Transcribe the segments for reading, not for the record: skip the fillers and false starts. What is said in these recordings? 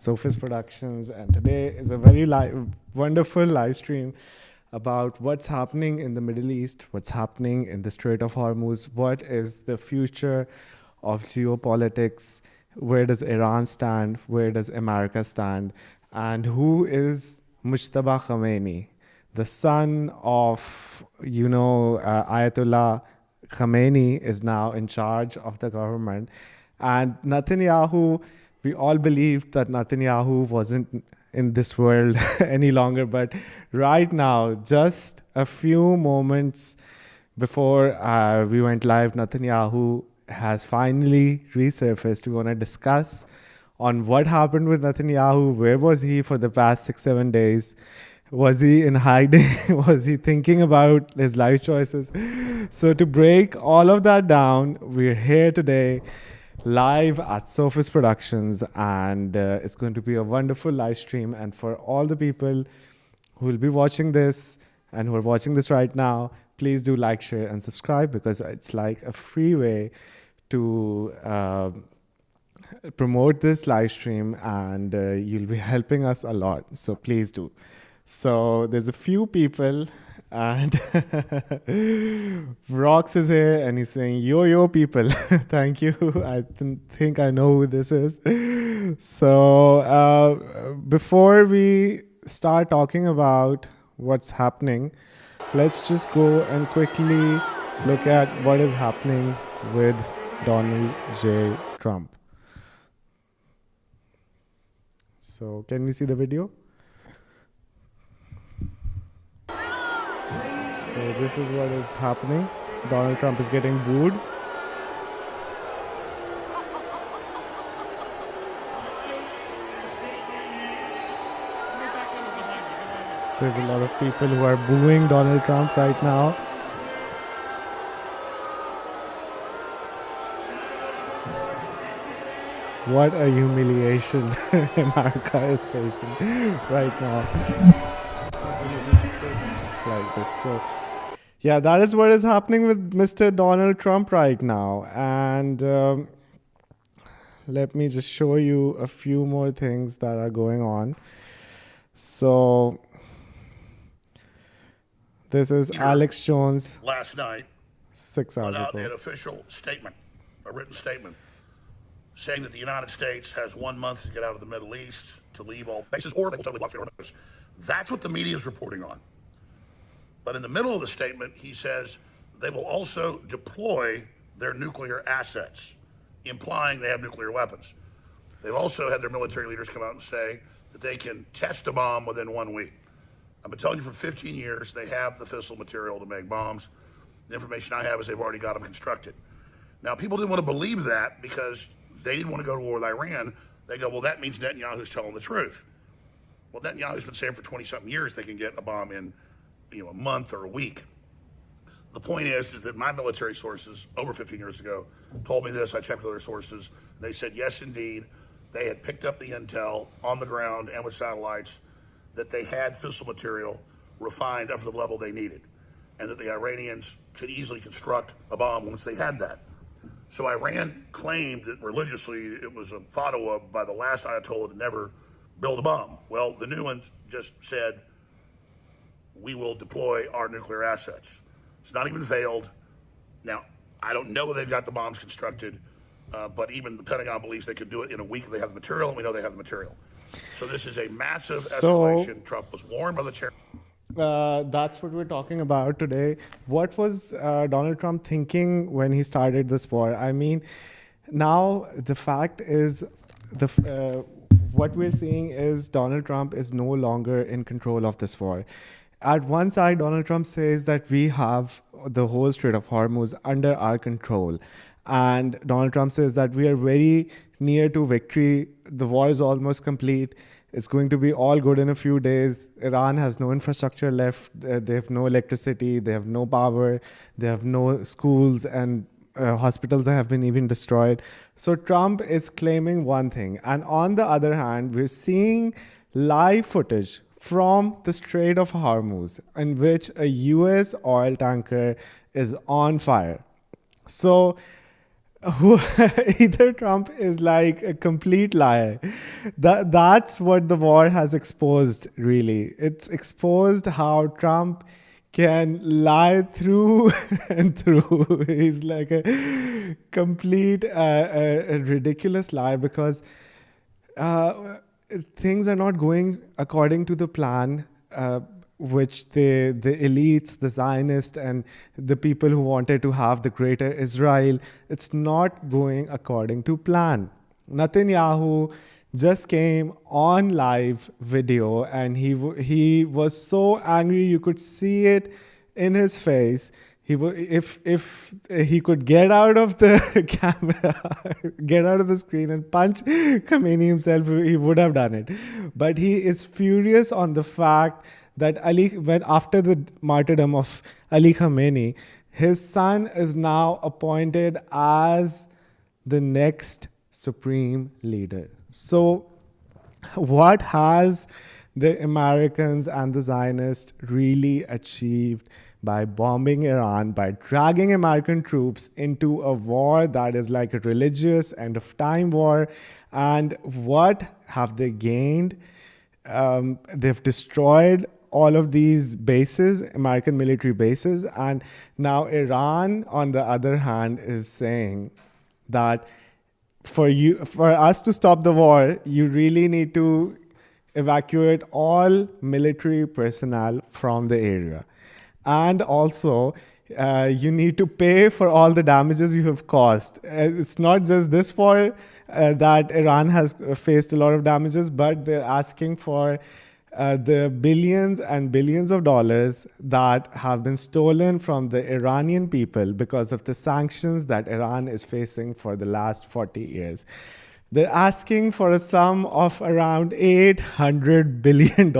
Sophis Productions, and today is a very wonderful live stream about what's happening in the Middle East, what's happening in the Strait of Hormuz, what is the future of geopolitics, where does Iran stand, where does America stand, and who is Mujtaba Khamenei, the son of, Ayatollah Khamenei is now in charge of the government. And Netanyahu, we all believed that Netanyahu wasn't in this world any longer. But right now, just a few moments before we went live, Netanyahu has finally resurfaced. We want to discuss on what happened with Netanyahu. Where was he for the past 6-7 days? Was he in hiding? Was he thinking about his life choices? So to break all of that down, we're here today live at Sophis Productions, and it's going to be a wonderful live stream. And for all the people who will be watching this and who are watching this right now, please do like, share, and subscribe, because it's like a free way to promote this live stream, and you'll be helping us a lot. So please do. So there's a few people, and Rox is here, and he's saying, yo, people. Thank you. I think I know who this is. So before we start talking about what's happening, let's just go and quickly look at what is happening with Donald J. Trump. So can we see the video? So this is what is happening. Donald Trump is getting booed. There's a lot of people who are booing Donald Trump right now. What a humiliation America is facing right now. Like this. So yeah, that is what is happening with Mr. Donald Trump right now. And let me just show you a few more things that are going on. So this is Alex Jones. Last night, 6 hours ago. An official statement, a written statement, saying that the United States has 1 month to get out of the Middle East, to leave all bases, or they will totally block Strait of Hormuz. That's what the media is reporting on. But in the middle of the statement, he says they will also deploy their nuclear assets, implying they have nuclear weapons. They've also had their military leaders come out and say that they can test a bomb within 1 week. I've been telling you for 15 years, they have the fissile material to make bombs. The information I have is they've already got them constructed. Now, people didn't want to believe that because they didn't want to go to war with Iran. They go, well, that means Netanyahu's telling the truth. Well, Netanyahu's been saying for 20-something years they can get a bomb in a month or a week. The point is that my military sources over 15 years ago told me this. I checked with other sources. They said, yes, indeed, they had picked up the intel on the ground and with satellites that they had fissile material refined up to the level they needed, and that the Iranians could easily construct a bomb once they had that. So Iran claimed that religiously it was a fatwa by the last Ayatollah to never build a bomb. Well, the new one just said, we will deploy our nuclear assets. It's not even veiled. Now, I don't know if they've got the bombs constructed, but even the Pentagon believes they could do it in a week if they have the material, and we know they have the material. So this is a massive escalation. Trump was warned by the chair. That's what we're talking about today. What was Donald Trump thinking when he started this war? I mean, now the fact is, what we're seeing is Donald Trump is no longer in control of this war. At one side, Donald Trump says that we have the whole Strait of Hormuz under our control. And Donald Trump says that we are very near to victory. The war is almost complete. It's going to be all good in a few days. Iran has no infrastructure left. They have no electricity. They have no power. They have no schools, and hospitals have been even destroyed. So Trump is claiming one thing. And on the other hand, we're seeing live footage from the Strait of Hormuz in which a US oil tanker is on fire. So who either Trump is like a complete liar. That's what the war has exposed, really. It's exposed how Trump can lie through and through. He's like a complete, a ridiculous liar because uh, things are not going according to the plan, which the elites, the Zionists, and the people who wanted to have the greater Israel, it's not going according to plan. Netanyahu just came on live video, and he was so angry you could see it in his face. If he could get out of the camera, get out of the screen and punch Khamenei himself, he would have done it. But he is furious on the fact that when after the martyrdom of Ali Khamenei, his son is now appointed as the next supreme leader. So, what has the Americans and the Zionists really achieved by bombing Iran, by dragging American troops into a war that is like a religious end of time war? And what have they gained? They've destroyed all of these bases, American military bases, and now Iran, on the other hand, is saying that for us to stop the war, you really need to evacuate all military personnel from the area. And also, you need to pay for all the damages you have caused. It's not just this war that Iran has faced a lot of damages, but they're asking for the billions and billions of dollars that have been stolen from the Iranian people because of the sanctions that Iran is facing for the last 40 years. They're asking for a sum of around $800 billion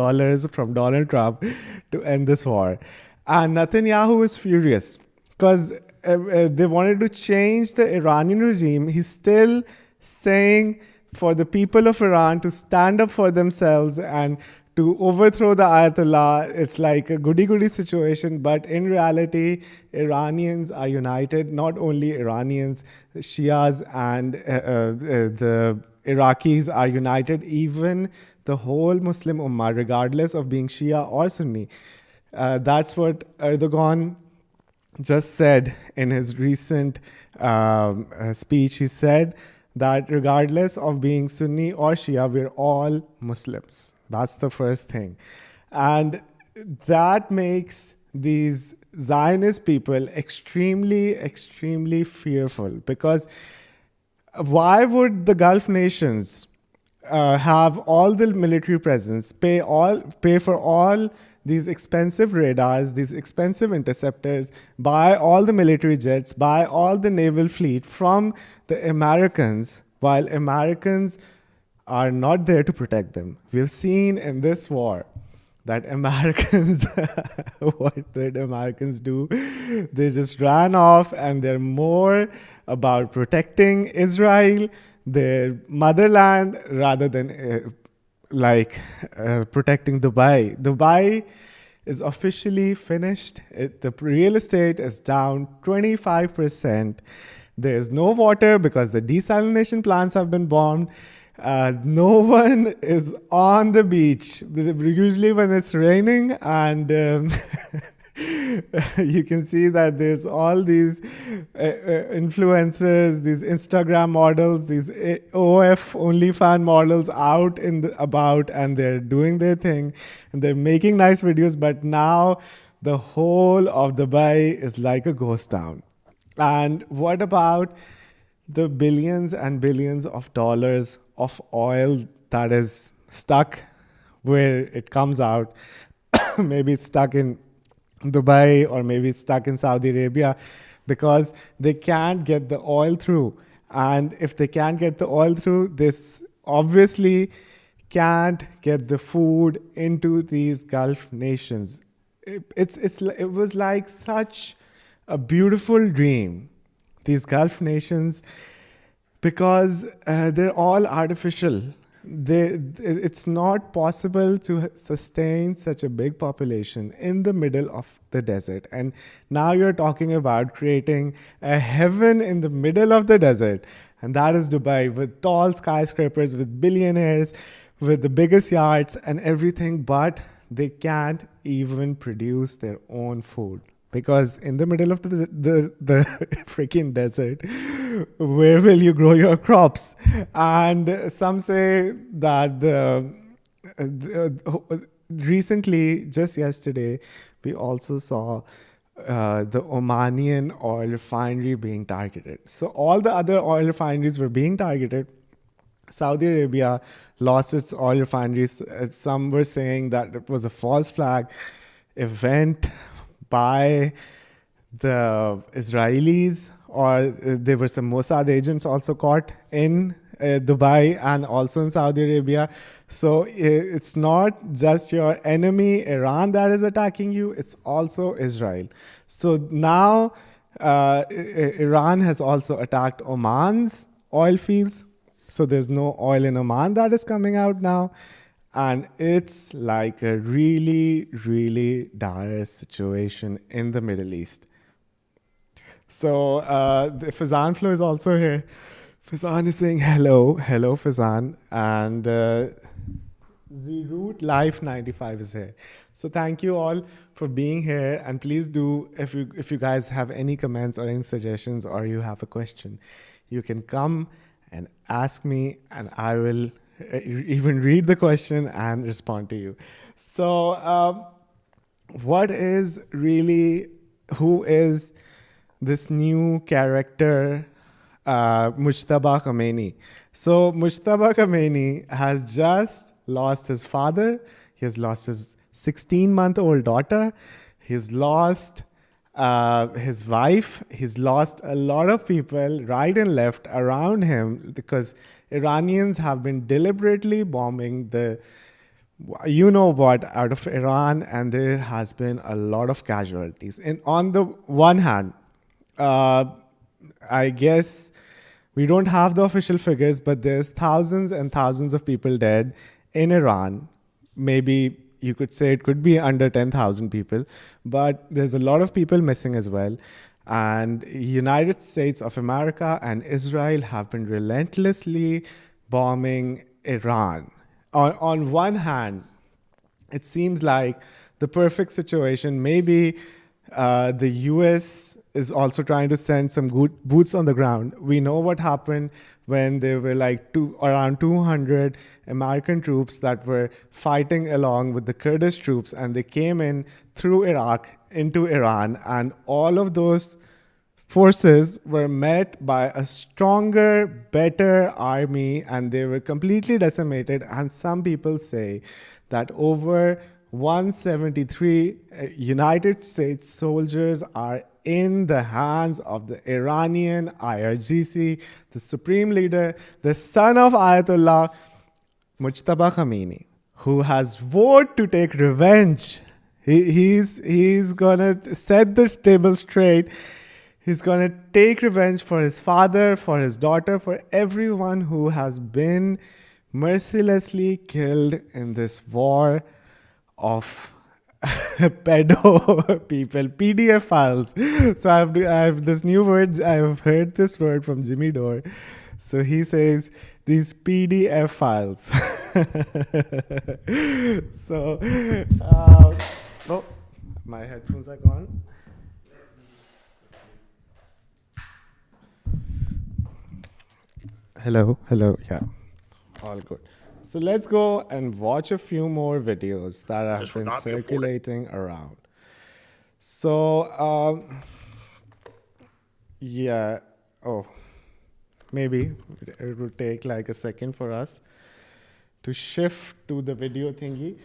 from Donald Trump to end this war. And Netanyahu is furious because they wanted to change the Iranian regime. He's still saying for the people of Iran to stand up for themselves and to overthrow the Ayatollah. It's like a goody-goody situation, but in reality, Iranians are united. Not only Iranians, Shias and the Iraqis are united, even the whole Muslim Ummah, regardless of being Shia or Sunni. That's what Erdogan just said in his recent speech. He said that regardless of being Sunni or Shia, we're all Muslims. That's the first thing. And that makes these Zionist people extremely, extremely fearful, because why would the Gulf nations have all the military presence, pay for all these expensive radars, these expensive interceptors, buy all the military jets, buy all the naval fleet from the Americans, while Americans are not there to protect them? We've seen in this war that Americans, what did Americans do? They just ran off, and they're more about protecting Israel, their motherland, rather than protecting Dubai. Dubai is officially finished. The real estate is down 25%. There's no water because the desalination plants have been bombed. No one is on the beach. Usually when it's raining, and you can see that there's all these influencers, these Instagram models, these OF OnlyFans models out about, and they're doing their thing and they're making nice videos. But now the whole of Dubai is like a ghost town. And what about the billions and billions of dollars of oil that is stuck where it comes out? Maybe it's stuck in Dubai, or maybe it's stuck in Saudi Arabia, because they can't get the oil through. And if they can't get the oil through, this obviously can't get the food into these Gulf nations. It was like such a beautiful dream, these Gulf nations, because they're all artificial. it's not possible to sustain such a big population in the middle of the desert. And now you're talking about creating a heaven in the middle of the desert. And that is Dubai, with tall skyscrapers, with billionaires, with the biggest yachts and everything. But they can't even produce their own food. Because in the middle of the freaking desert, where will you grow your crops? And some say that recently, just yesterday, we also saw the Omanian oil refinery being targeted. So all the other oil refineries were being targeted. Saudi Arabia lost its oil refineries. Some were saying that it was a false flag event by the Israelis, or there were some Mossad agents also caught in Dubai and also in Saudi Arabia. So it's not just your enemy, Iran, that is attacking you, it's also Israel. So now Iran has also attacked Oman's oil fields. So there's no oil in Oman that is coming out now. And it's like a really, really dire situation in the Middle East. So the Fazan Flow is also here. Fazan is saying hello. Hello, Fazan. And Zerut Life 95 is here. So thank you all for being here. And please do, if you guys have any comments or any suggestions or you have a question, you can come and ask me and I will even read the question and respond to you. So what is really, who is this new character, Mujtaba Khamenei? So Mujtaba Khamenei has just lost his father. He has lost his 16-month-old daughter. He's lost his wife. He's lost a lot of people right and left around him because Iranians have been deliberately bombing the, you know what, out of Iran, and there has been a lot of casualties. And on the one hand, I guess we don't have the official figures, but there's thousands and thousands of people dead in Iran. Maybe you could say it could be under 10,000 people, but there's a lot of people missing as well. And United States of America and Israel have been relentlessly bombing Iran. On one hand, it seems like the perfect situation. Maybe the US is also trying to send some good boots on the ground. We know what happened when there were like around 200 American troops that were fighting along with the Kurdish troops, and they came in through Iraq into Iran, and all of those forces were met by a stronger, better army, and they were completely decimated. And some people say that over 173 United States soldiers are in the hands of the Iranian IRGC, the Supreme Leader, the son of Ayatollah Mojtaba Khamenei, who has vowed to take revenge. He's gonna set the table straight. He's gonna take revenge for his father, for his daughter, for everyone who has been mercilessly killed in this war of pedo people, PDF files. So I have this new word. I've heard this word from Jimmy Dore. So he says these PDF files. So, oh, my headphones are gone. Hello, yeah, all good. So let's go and watch a few more videos that have been circulating around. So, yeah, maybe it would take like a second for us to shift to the video thingy.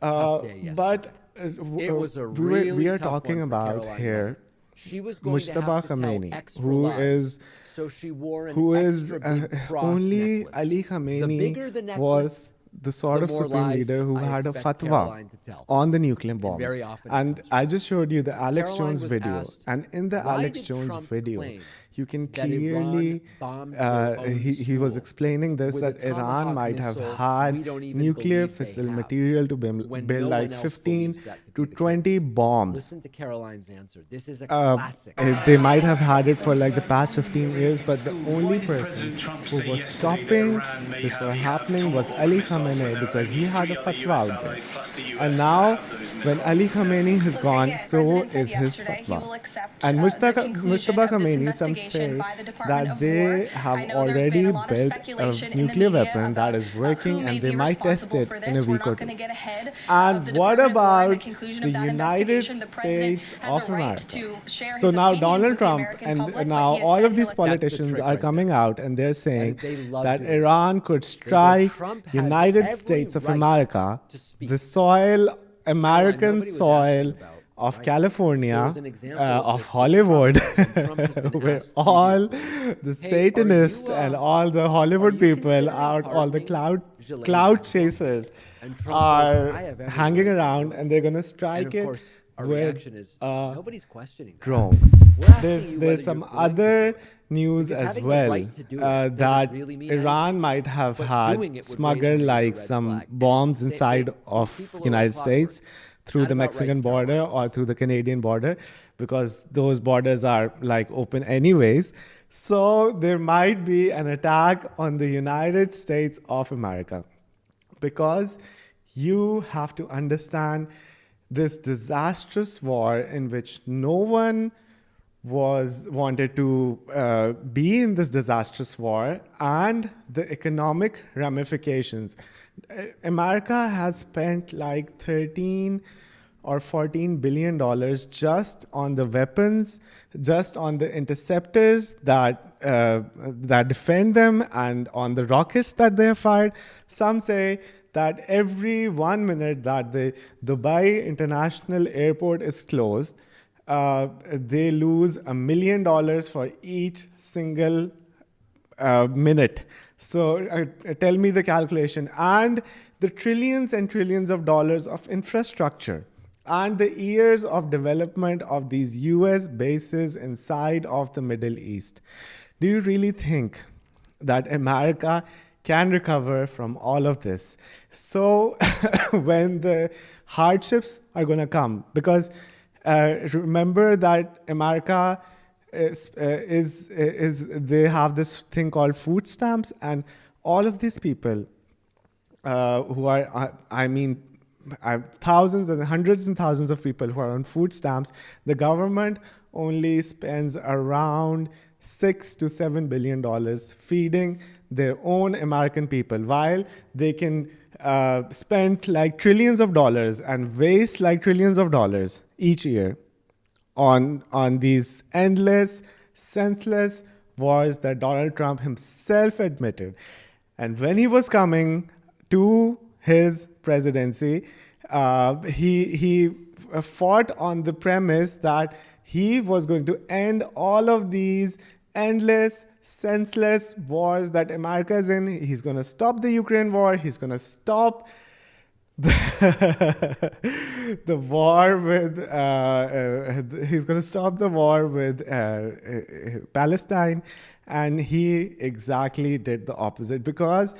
But it was a really we are tough talking one for about Caroline here Levitt. She was going Mustafa to have to tell Khamenei, extra who lies, is so she wore an who extra is big cross only necklace. Ali The bigger Khamenei the necklace, was the sort the of more supreme lies leader who I had a expect fatwa Caroline to tell. on the nuclear bombs. very often it And comes I just showed you the Alex Caroline Jones was video. asked, And in the "Why Alex did Jones Trump video, claim you can that Iran clearly, bombed their own he was school explaining this, with a that Iran Tomahawk might have missile had we don't even nuclear believe they fissile have, material to when build no like one else 15 believes that to to be the 20 case. bombs. Listen to Caroline's answer. This is a Uh, classic. they might have had it for like the past 15 years, but the only person who was stopping this from happening was Ali Khamenei, because he had a fatwa out there. And now, when Ali Khamenei has gone, so is his fatwa. And Mustafa Khamenei, some say that they have already built a nuclear weapon that is working, and they might test it in a week or two. And what about the United States of America? So now Donald Trump and now all of these politicians are coming out and they're saying that Iran could strike United States of America, the soil, American soil of California, of Hollywood, where all the Satanists and all the Hollywood people, all the cloud chasers are hanging around, and they're going to strike it with nobody's questioning that. drone. We're asking you There's whether some you're going to other do it. news Because as having the well, right to do it doesn't that really mean Iran anything, might have but had doing it would raise a smuggled major like red some flag. And bombs say- inside these of people are United like States clockwork. through Not the about Mexican rights, border Caroline. or through the Canadian border, because those borders are like open anyways. So there might be an attack on the United States of America, because you have to understand this disastrous war in which no one was wanted to be in this disastrous war, and the economic ramifications. America has spent like 13 or 14 billion dollars just on the weapons, just on the interceptors that defend them, and on the rockets that they have fired. Some say that every 1 minute that the Dubai International Airport is closed, they lose $1 million for each single minute. So tell me the calculation. And the trillions and trillions of dollars of infrastructure and the years of development of these US bases inside of the Middle East. Do you really think that America can recover from all of this? So when the hardships are going to come, because remember that America they have this thing called food stamps, and all of these people who are, thousands and hundreds and thousands of people who are on food stamps, the government only spends around $6 to $7 billion feeding their own American people, while they can spend like trillions of dollars and waste like trillions of dollars each year on these endless, senseless wars that Donald Trump himself admitted. And when he was coming to his presidency, he fought on the premise that he was going to end all of these endless, senseless wars that America is in. He's going to stop the Ukraine war. He's going to stop the war with he's going to stop the war with Palestine, and he exactly did the opposite. Because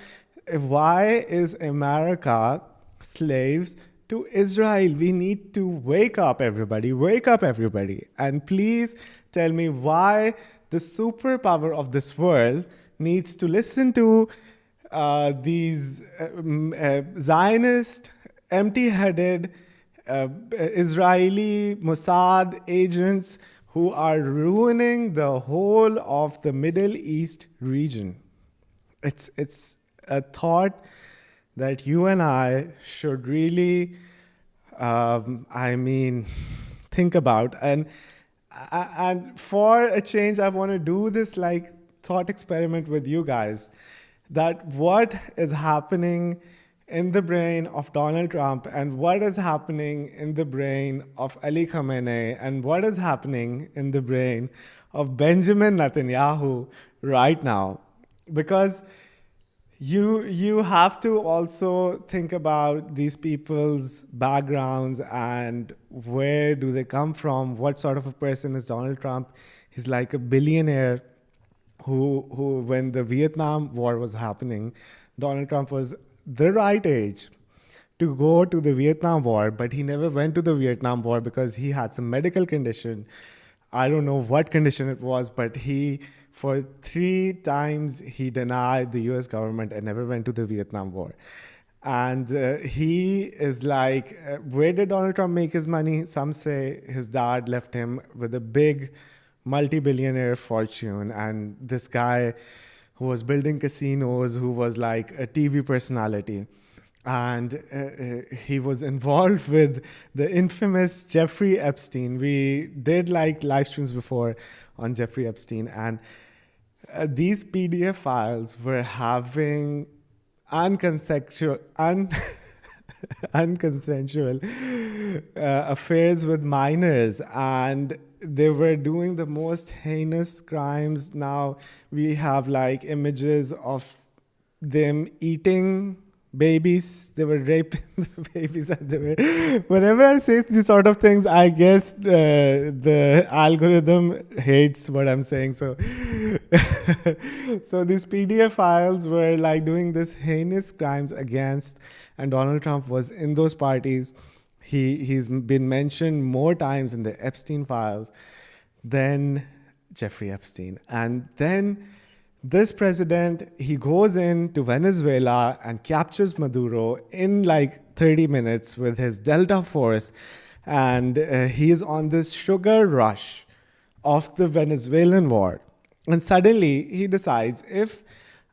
why is America slaves to Israel? We need to wake up, everybody. Wake up, everybody. And please tell me why the superpower of this world needs to listen to these Zionist, empty-headed Israeli Mossad agents who are ruining the whole of the Middle East region. It's a thought that you and I should really, think about. And for a change, I want to do this like thought experiment with you guys, that what is happening in the brain of Donald Trump, and what is happening in the brain of Ali Khamenei, and what is happening in the brain of Benjamin Netanyahu right now. Because you have to also think about these people's backgrounds and where do they come from, what sort of a person is Donald Trump. He's like a billionaire who when the Vietnam War was happening, Donald Trump was the right age to go to the Vietnam War, but he never went to the Vietnam War because he had some medical condition. I don't know what condition it was, but for 3 times, he denied the US government and never went to the Vietnam War. And he is like, where did Donald Trump make his money? Some say his dad left him with a big multi-billionaire fortune. And this guy who was building casinos, who was like a TV personality. And he was involved with the infamous Jeffrey Epstein. We did like live streams before on Jeffrey Epstein. And these PDF files were having unconsensual affairs with minors, and they were doing the most heinous crimes. Now we have like images of them eating babies. They were raping the babies, and they were, whenever I say these sort of things, I guess the algorithm hates what I'm saying. So so these PDF files were like doing this heinous crimes against, and Donald Trump was in those parties. He's been mentioned more times in the Epstein files than Jeffrey Epstein. And then this president, he goes into Venezuela and captures Maduro in like 30 minutes with his Delta Force. And he is on this sugar rush of the Venezuelan war. And suddenly he decides, if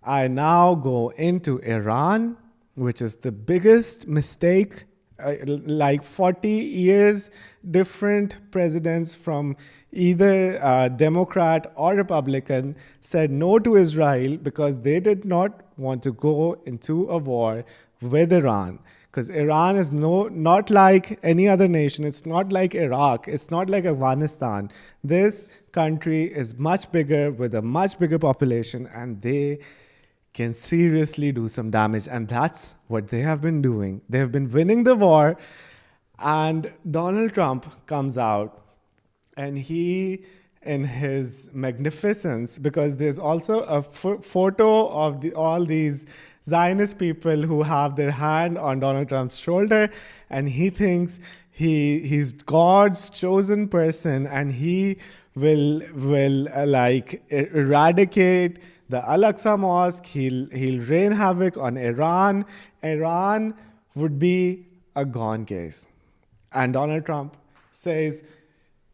I now go into Iran, which is the biggest mistake, like 40 years, different presidents from either Democrat or Republican said no to Israel because they did not want to go into a war with Iran. Because Iran is not like any other nation. It's not like Iraq. It's not like Afghanistan. This country is much bigger with a much bigger population, and they can seriously do some damage. And that's what they have been doing. They have been winning the war. And Donald Trump comes out, and he, in his magnificence, because there's also a photo of all these Zionist people who have their hand on Donald Trump's shoulder, and he thinks he's God's chosen person, and he will like eradicate the Al-Aqsa Mosque. He'll rain havoc on Iran. Iran would be a gone case. And Donald Trump says,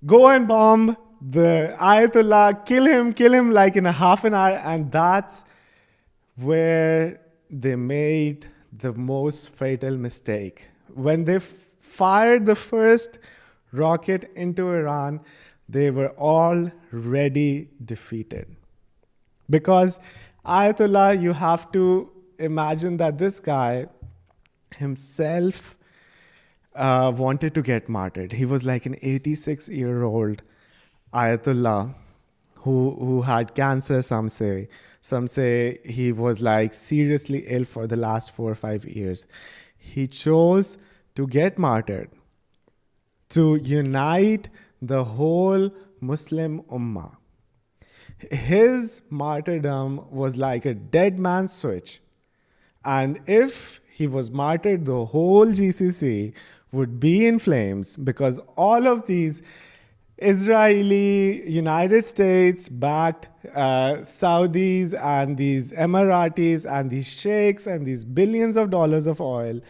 go and bomb the Ayatollah, kill him like in a half an hour. And that's where they made the most fatal mistake. When they fired the first rocket into Iran, they were already defeated. Because Ayatollah, you have to imagine that this guy himself wanted to get martyred. He was like an 86-year-old Ayatollah who had cancer, some say. Some say he was like seriously ill for the last 4 or 5 years. He chose to get martyred to unite the whole Muslim Ummah. His martyrdom was like a dead man's switch. And if he was martyred, the whole GCC would be in flames, because all of these Israeli, United States backed Saudis and these Emiratis and these sheikhs and these billions of dollars of oil,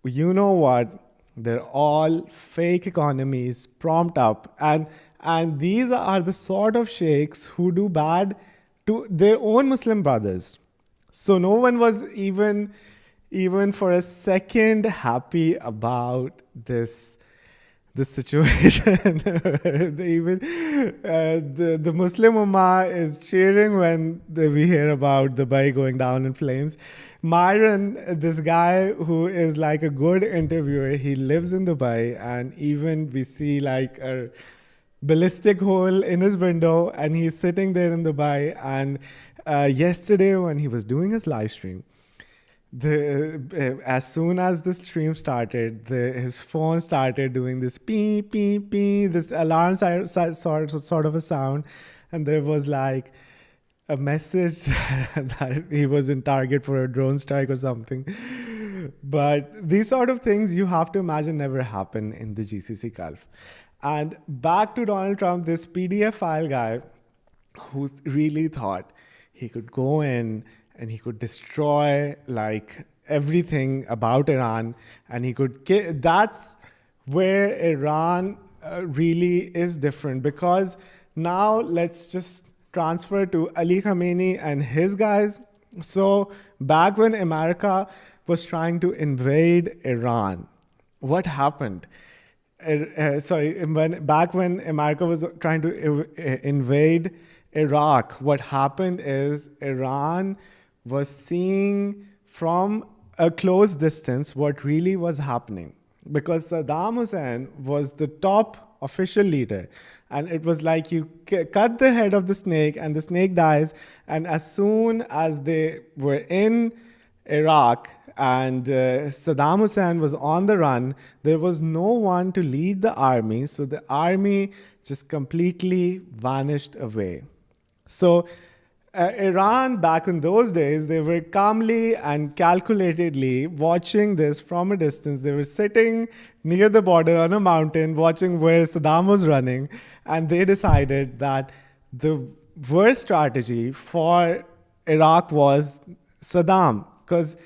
you know what? They're all fake economies propped up. And these are the sort of sheikhs who do bad to their own Muslim brothers. So no one was even for a second happy about this situation. The Muslim Ummah is cheering when we hear about Dubai going down in flames. Myron, this guy who is like a good interviewer, he lives in Dubai, and even we see like a ballistic hole in his window, and he's sitting there in Dubai. And yesterday when he was doing his live stream, As soon as the stream started, his phone started doing this beep beep beep, this alarm sort of a sound, and there was like a message that he was in target for a drone strike or something. But these sort of things you have to imagine never happen in the GCC Gulf. And back to Donald Trump, this PDF file guy who really thought he could go in and he could destroy like everything about Iran, and he could that's where Iran really is different, because now let's just transfer to Ali Khamenei and his guys. So back when America was trying to invade Iran, what happened? Back when America was trying to invade Iraq, what happened is Iran was seeing from a close distance what really was happening, because Saddam Hussein was the top official leader, and it was like you cut the head of the snake and the snake dies. And as soon as they were in Iraq and Saddam Hussein was on the run, there was no one to lead the army, so the army just completely vanished away. So Iran, back in those days, they were calmly and calculatedly watching this from a distance. They were sitting near the border on a mountain watching where Saddam was running, and they decided that the worst strategy for Iraq was Saddam, because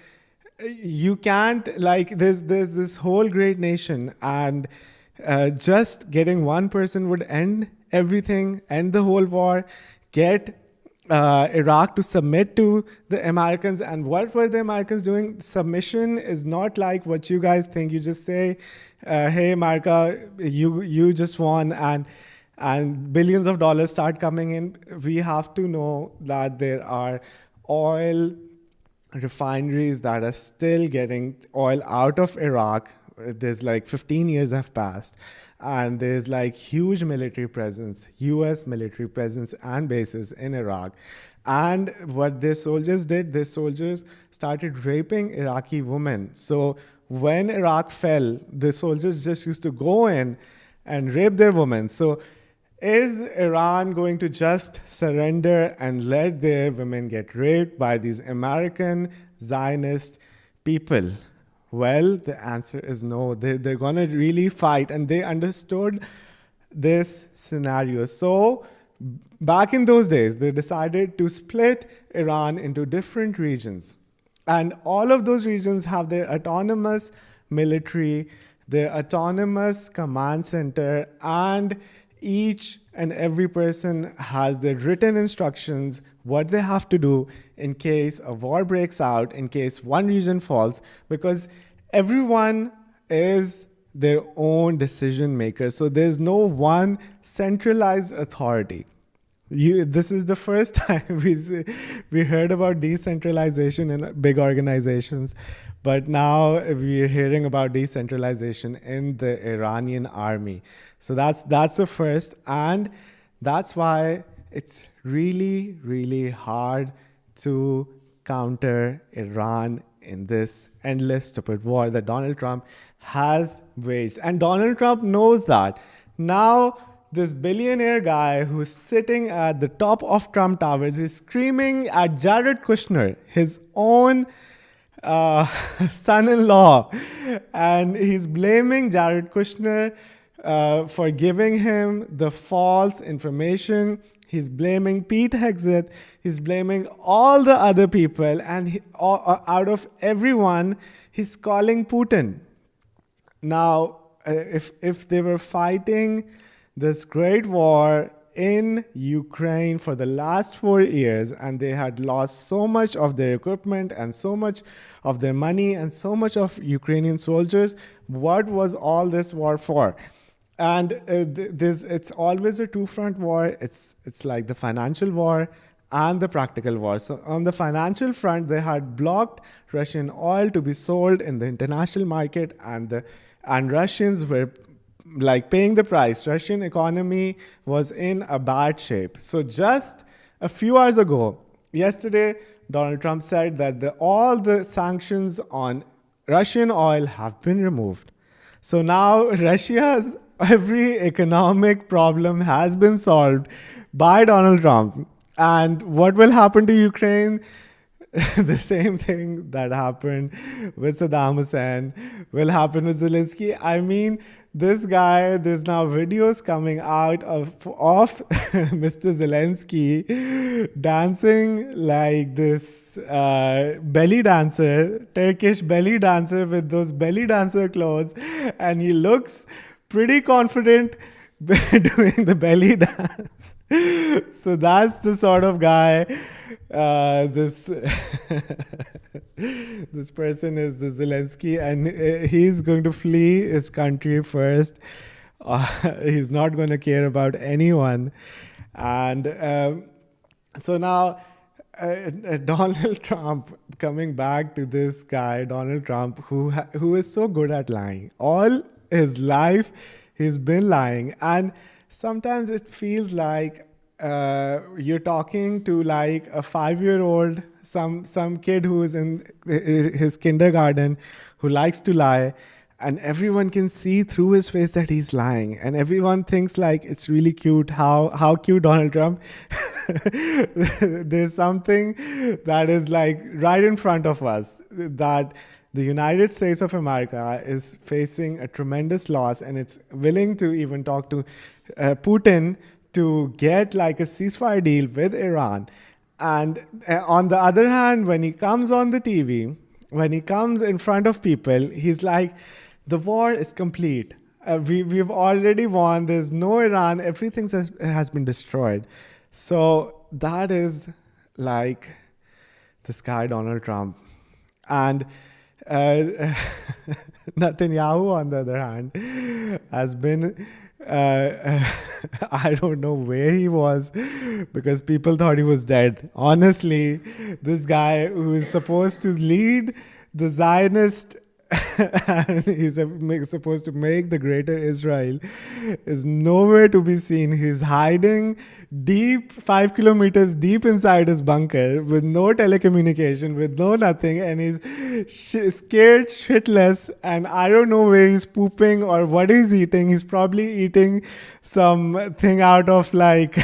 you can't, like, there's this whole great nation, and just getting one person would end everything, end the whole war, get Iraq to submit to the Americans. And what were the Americans doing? Submission is not like what you guys think. You just say, hey, America, you just won, and billions of dollars start coming in. We have to know that there are oil refineries that are still getting oil out of Iraq. There's like 15 years have passed, and there's like huge military presence, US military presence and bases in Iraq. And what their soldiers did, their soldiers started raping Iraqi women. So when Iraq fell, the soldiers just used to go in and rape their women. So is Iran going to just surrender and let their women get raped by these American Zionist people? Well, the answer is no. They're going to really fight, and they understood this scenario. So back in those days, they decided to split Iran into different regions. And all of those regions have their autonomous military, their autonomous command center, and each and every person has their written instructions, what they have to do in case a war breaks out, in case one region falls, because everyone is their own decision maker. So there's no one centralized authority. This is the first time we heard about decentralization in big organizations, but now we're hearing about decentralization in the Iranian army. So that's the first, and that's why it's really, really hard to counter Iran in this endless stupid war that Donald Trump has waged. And Donald Trump knows that. Now, this billionaire guy who's sitting at the top of Trump Towers is screaming at Jared Kushner, his own son-in-law. And he's blaming Jared Kushner for giving him the false information. He's blaming Pete Hegseth. He's blaming all the other people. And out of everyone, he's calling Putin. Now, if they were fighting this great war in Ukraine for the last 4 years, and they had lost so much of their equipment and so much of their money and so much of Ukrainian soldiers, what was all this war for? And it's always a two-front war. It's like the financial war and the practical war. So on the financial front, they had blocked Russian oil to be sold in the international market, and Russians were like paying the price. Russian economy was in a bad shape. So just a few hours ago, yesterday, Donald Trump said that all the sanctions on Russian oil have been removed. So now Russia's every economic problem has been solved by Donald Trump. And what will happen to Ukraine? The same thing that happened with Saddam Hussein will happen with Zelensky. I mean, this guy, there's now videos coming out of Mr. Zelensky dancing like this belly dancer, Turkish belly dancer with those belly dancer clothes. And he looks pretty confident doing the belly dance. So that's the sort of guy this this person is, the Zelensky, and he's going to flee his country first. He's not going to care about anyone. And so now Donald Trump, coming back to this guy, Donald Trump, who is so good at lying. All his life, he's been lying. And sometimes it feels like you're talking to like a 5-year-old, some kid who is in his kindergarten who likes to lie, and everyone can see through his face that he's lying, and everyone thinks like it's really cute. How cute Donald Trump. There's something that is like right in front of us, that the United States of America is facing a tremendous loss, and it's willing to even talk to Putin to get like a ceasefire deal with Iran. And on the other hand, when he comes on the TV, when he comes in front of people, he's like, the war is complete. We've already won. There's no Iran. Everything has been destroyed. So that is like this guy, Donald Trump. And Netanyahu, on the other hand, has been I don't know where he was, because people thought he was dead. Honestly, this guy who is supposed to lead the Zionist and he's supposed to make the greater Israel is nowhere to be seen. He's hiding deep, 5 kilometers deep inside his bunker with no telecommunication, with no nothing, and he's scared shitless, and I don't know where he's pooping or what he's eating. He's probably eating something out of like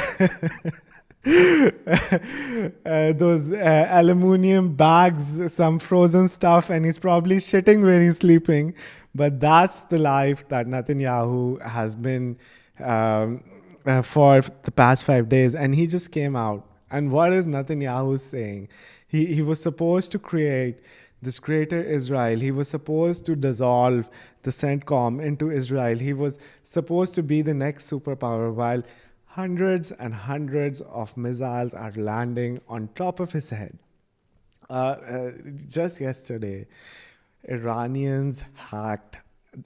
those aluminum bags, some frozen stuff, and he's probably shitting where he's sleeping. But that's the life that Netanyahu has been for the past 5 days. And he just came out. And what is Netanyahu saying? He was supposed to create this greater Israel. He was supposed to dissolve the CENTCOM into Israel. He was supposed to be the next superpower, while hundreds and hundreds of missiles are landing on top of his head. Just yesterday, Iranians hacked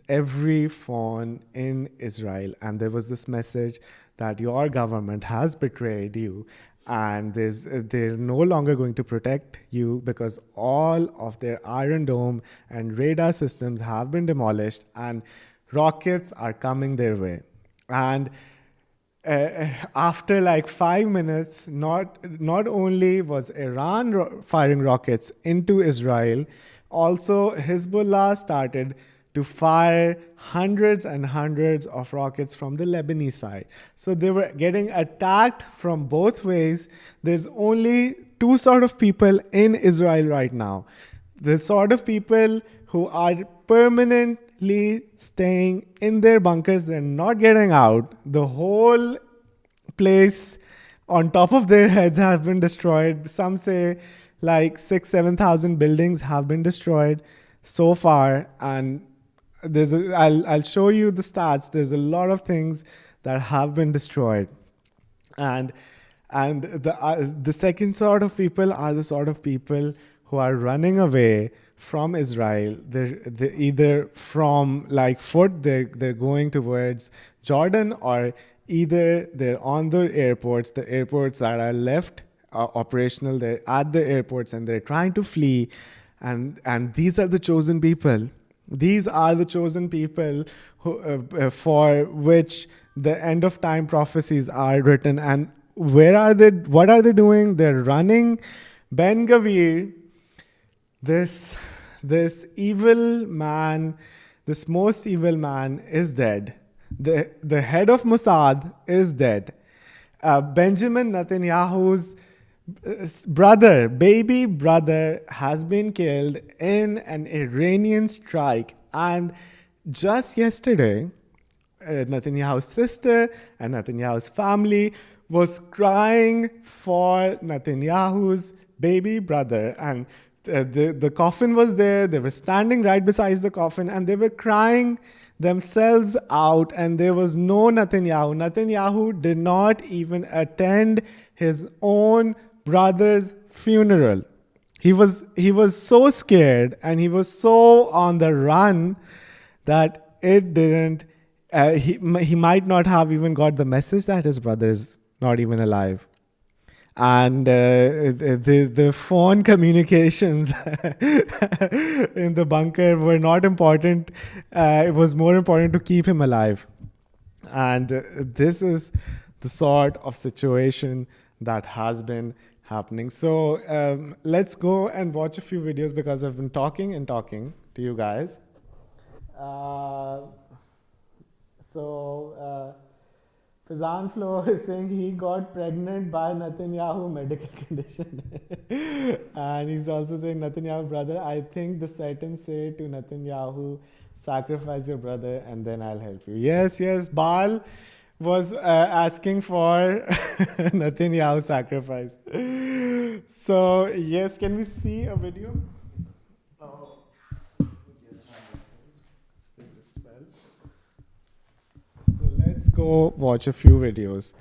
every phone in Israel, and there was this message that your government has betrayed you, and they're no longer going to protect you because all of their Iron Dome and radar systems have been demolished, and rockets are coming their way. And after like 5 minutes, not only was Iran firing rockets into Israel, also Hezbollah started to fire hundreds and hundreds of rockets from the Lebanese side. So they were getting attacked from both ways. There's only two sort of people in Israel right now. The sort of people who are permanently staying in their bunkers. They're not getting out. The whole place on top of their heads have been destroyed. Some say like 7,000 buildings have been destroyed so far. And I'll show you the stats. There's a lot of things that have been destroyed. And the second sort of people are the sort of people who are running away from Israel. They're either from like foot, they're going towards Jordan, or either they're on the airports that are left operational. They're at the airports and they're trying to flee. And these are the chosen people. These are the chosen people who, for which the end of time prophecies are written. And where are they? What are they doing? They're running Ben Gavir, this evil man, this most evil man is dead. The head of Mossad is dead. Benjamin Netanyahu's baby brother, has been killed in an Iranian strike. And just yesterday, Netanyahu's sister and Netanyahu's family was crying for Netanyahu's baby brother. And the coffin was there. They were standing right beside the coffin and they were crying themselves out, and there was no Netanyahu. Netanyahu did not even attend his own brother's funeral. He was so scared and he was so on the run that it didn't. He might not have even got the message that his brother is not even alive. And the phone communications in the bunker were not important. It was more important to keep him alive. And this is the sort of situation that has been happening. So let's go and watch a few videos because I've been talking and talking to you guys. Fazan Flo is saying he got pregnant by Netanyahu medical condition. And he's also saying, Netanyahu brother, I think the sentence say to Netanyahu, sacrifice your brother and then I'll help you. Yes, Baal was asking for Netanyahu sacrifice. So yes, can we see a video? Let's go watch a few videos.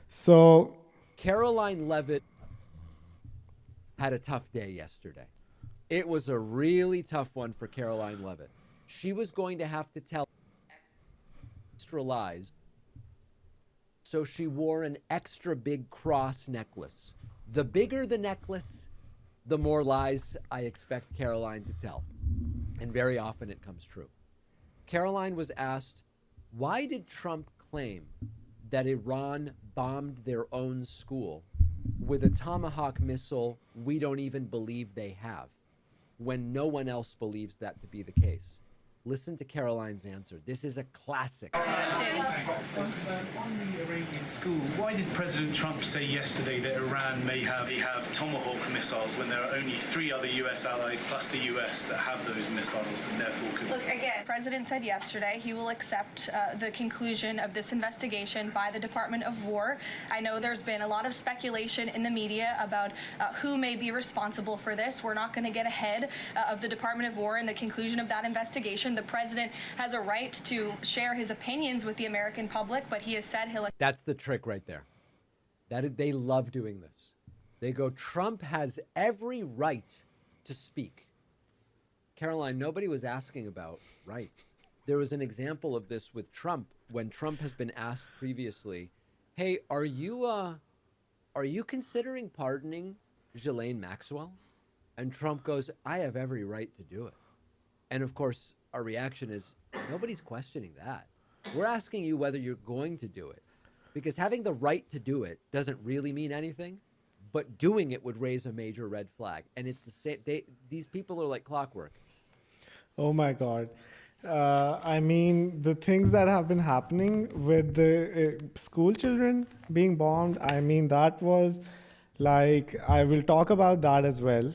So Caroline Levitt had a tough day yesterday. It was a really tough one for Caroline Levitt. She was going to have to tell extra lies. So she wore an extra big cross necklace. The bigger the necklace, the more lies I expect Caroline to tell. And very often it comes true. Caroline was asked, why did Trump claim that Iran bombed their own school with a Tomahawk missile we don't even believe they have, when no one else believes that to be the case? Listen to Caroline's answer. This is a classic. On the Iranian school, why did President Trump say yesterday that Iran may have Tomahawk missiles when there are only 3 other U.S. allies plus the U.S. that have those missiles and therefore could... Look, again, the President said yesterday he will accept the conclusion of this investigation by the Department of War. I know there's been a lot of speculation in the media about who may be responsible for this. We're not going to get ahead of the Department of War and the conclusion of that investigation. The President has a right to share his opinions with the American public, but he has said he'll... That's the trick right there. They love doing this. They go, Trump has every right to speak. Caroline, nobody was asking about rights. There was an example of this with Trump when Trump has been asked previously, hey, are you considering pardoning Ghislaine Maxwell? And Trump goes, I have every right to do it. And of course, our reaction is, nobody's questioning that. We're asking you whether you're going to do it. Because having the right to do it doesn't really mean anything, but doing it would raise a major red flag. And it's the same, these people are like clockwork. oh my God. I mean, the things that have been happening with the school children being bombed, I mean, that was like, I will talk about that as well.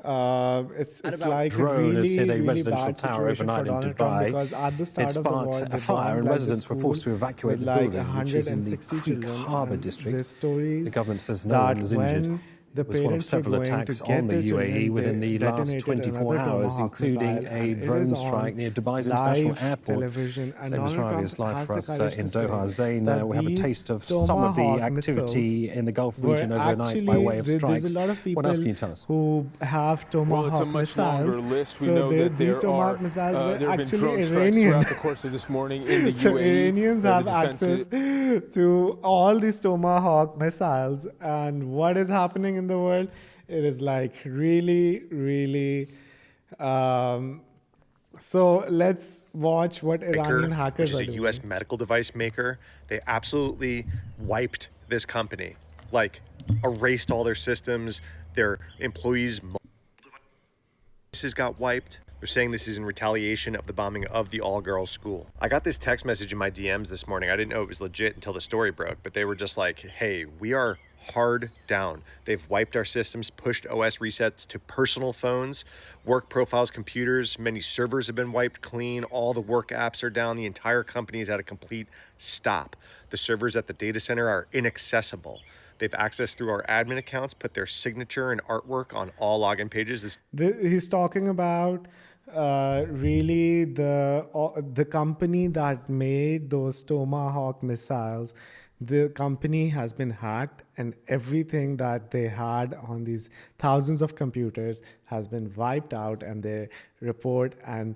It's like a drone has hit a really residential bad tower situation for overnight in Donald Trump Dubai. because at the start It of the war, sparked they a fire and bombed, like, the residents were forced to school evacuate with the like building, which is in the 160 Creek children. Harbour And district. there's stories The government says no that one was injured. when the It was one of parents were several going to attacks get on the their UAE children, within they the last detonated 24 another hours, Tomahawk including missile, a and it drone is strike on near Dubai's international live airport. television, and Zain Donald Basrawi is Trump live has for the us courage in to say Doha. Zain, that we have a these taste of some of the Tomahawk activity missiles in the Gulf were region overnight by way of actually, strikes. there's a lot of people What else can you tell us? who have Tomahawk Well, it's a much longer missiles. list. We So know that these there Tomahawk are missiles were there have been actually drone strikes Iranian. throughout the course of this morning in the So UAE. Iranians The have defense access to all these Tomahawk missiles, and what is happening in the world? It is like really. So let's watch what Iranian hackers which are is a doing. U.S. medical device maker. They absolutely wiped this company, like erased all their systems, Their employees' devices got wiped. They're saying this is in retaliation of the bombing of the all-girls school. I got this text message in my DMs this morning. I didn't know it was legit until the story broke, but they were just like, hey, we are hard down. They've wiped our systems, pushed OS resets to personal phones, work profiles, computers. Many servers have been wiped clean. All the work apps are down. The entire company is at a complete stop. The servers at the data center are inaccessible. They've accessed through our admin accounts, put their signature and artwork on all login pages. He's talking about really the company that made those Tomahawk missiles. The company has been hacked, and everything that they had on these thousands of computers has been wiped out, and their report and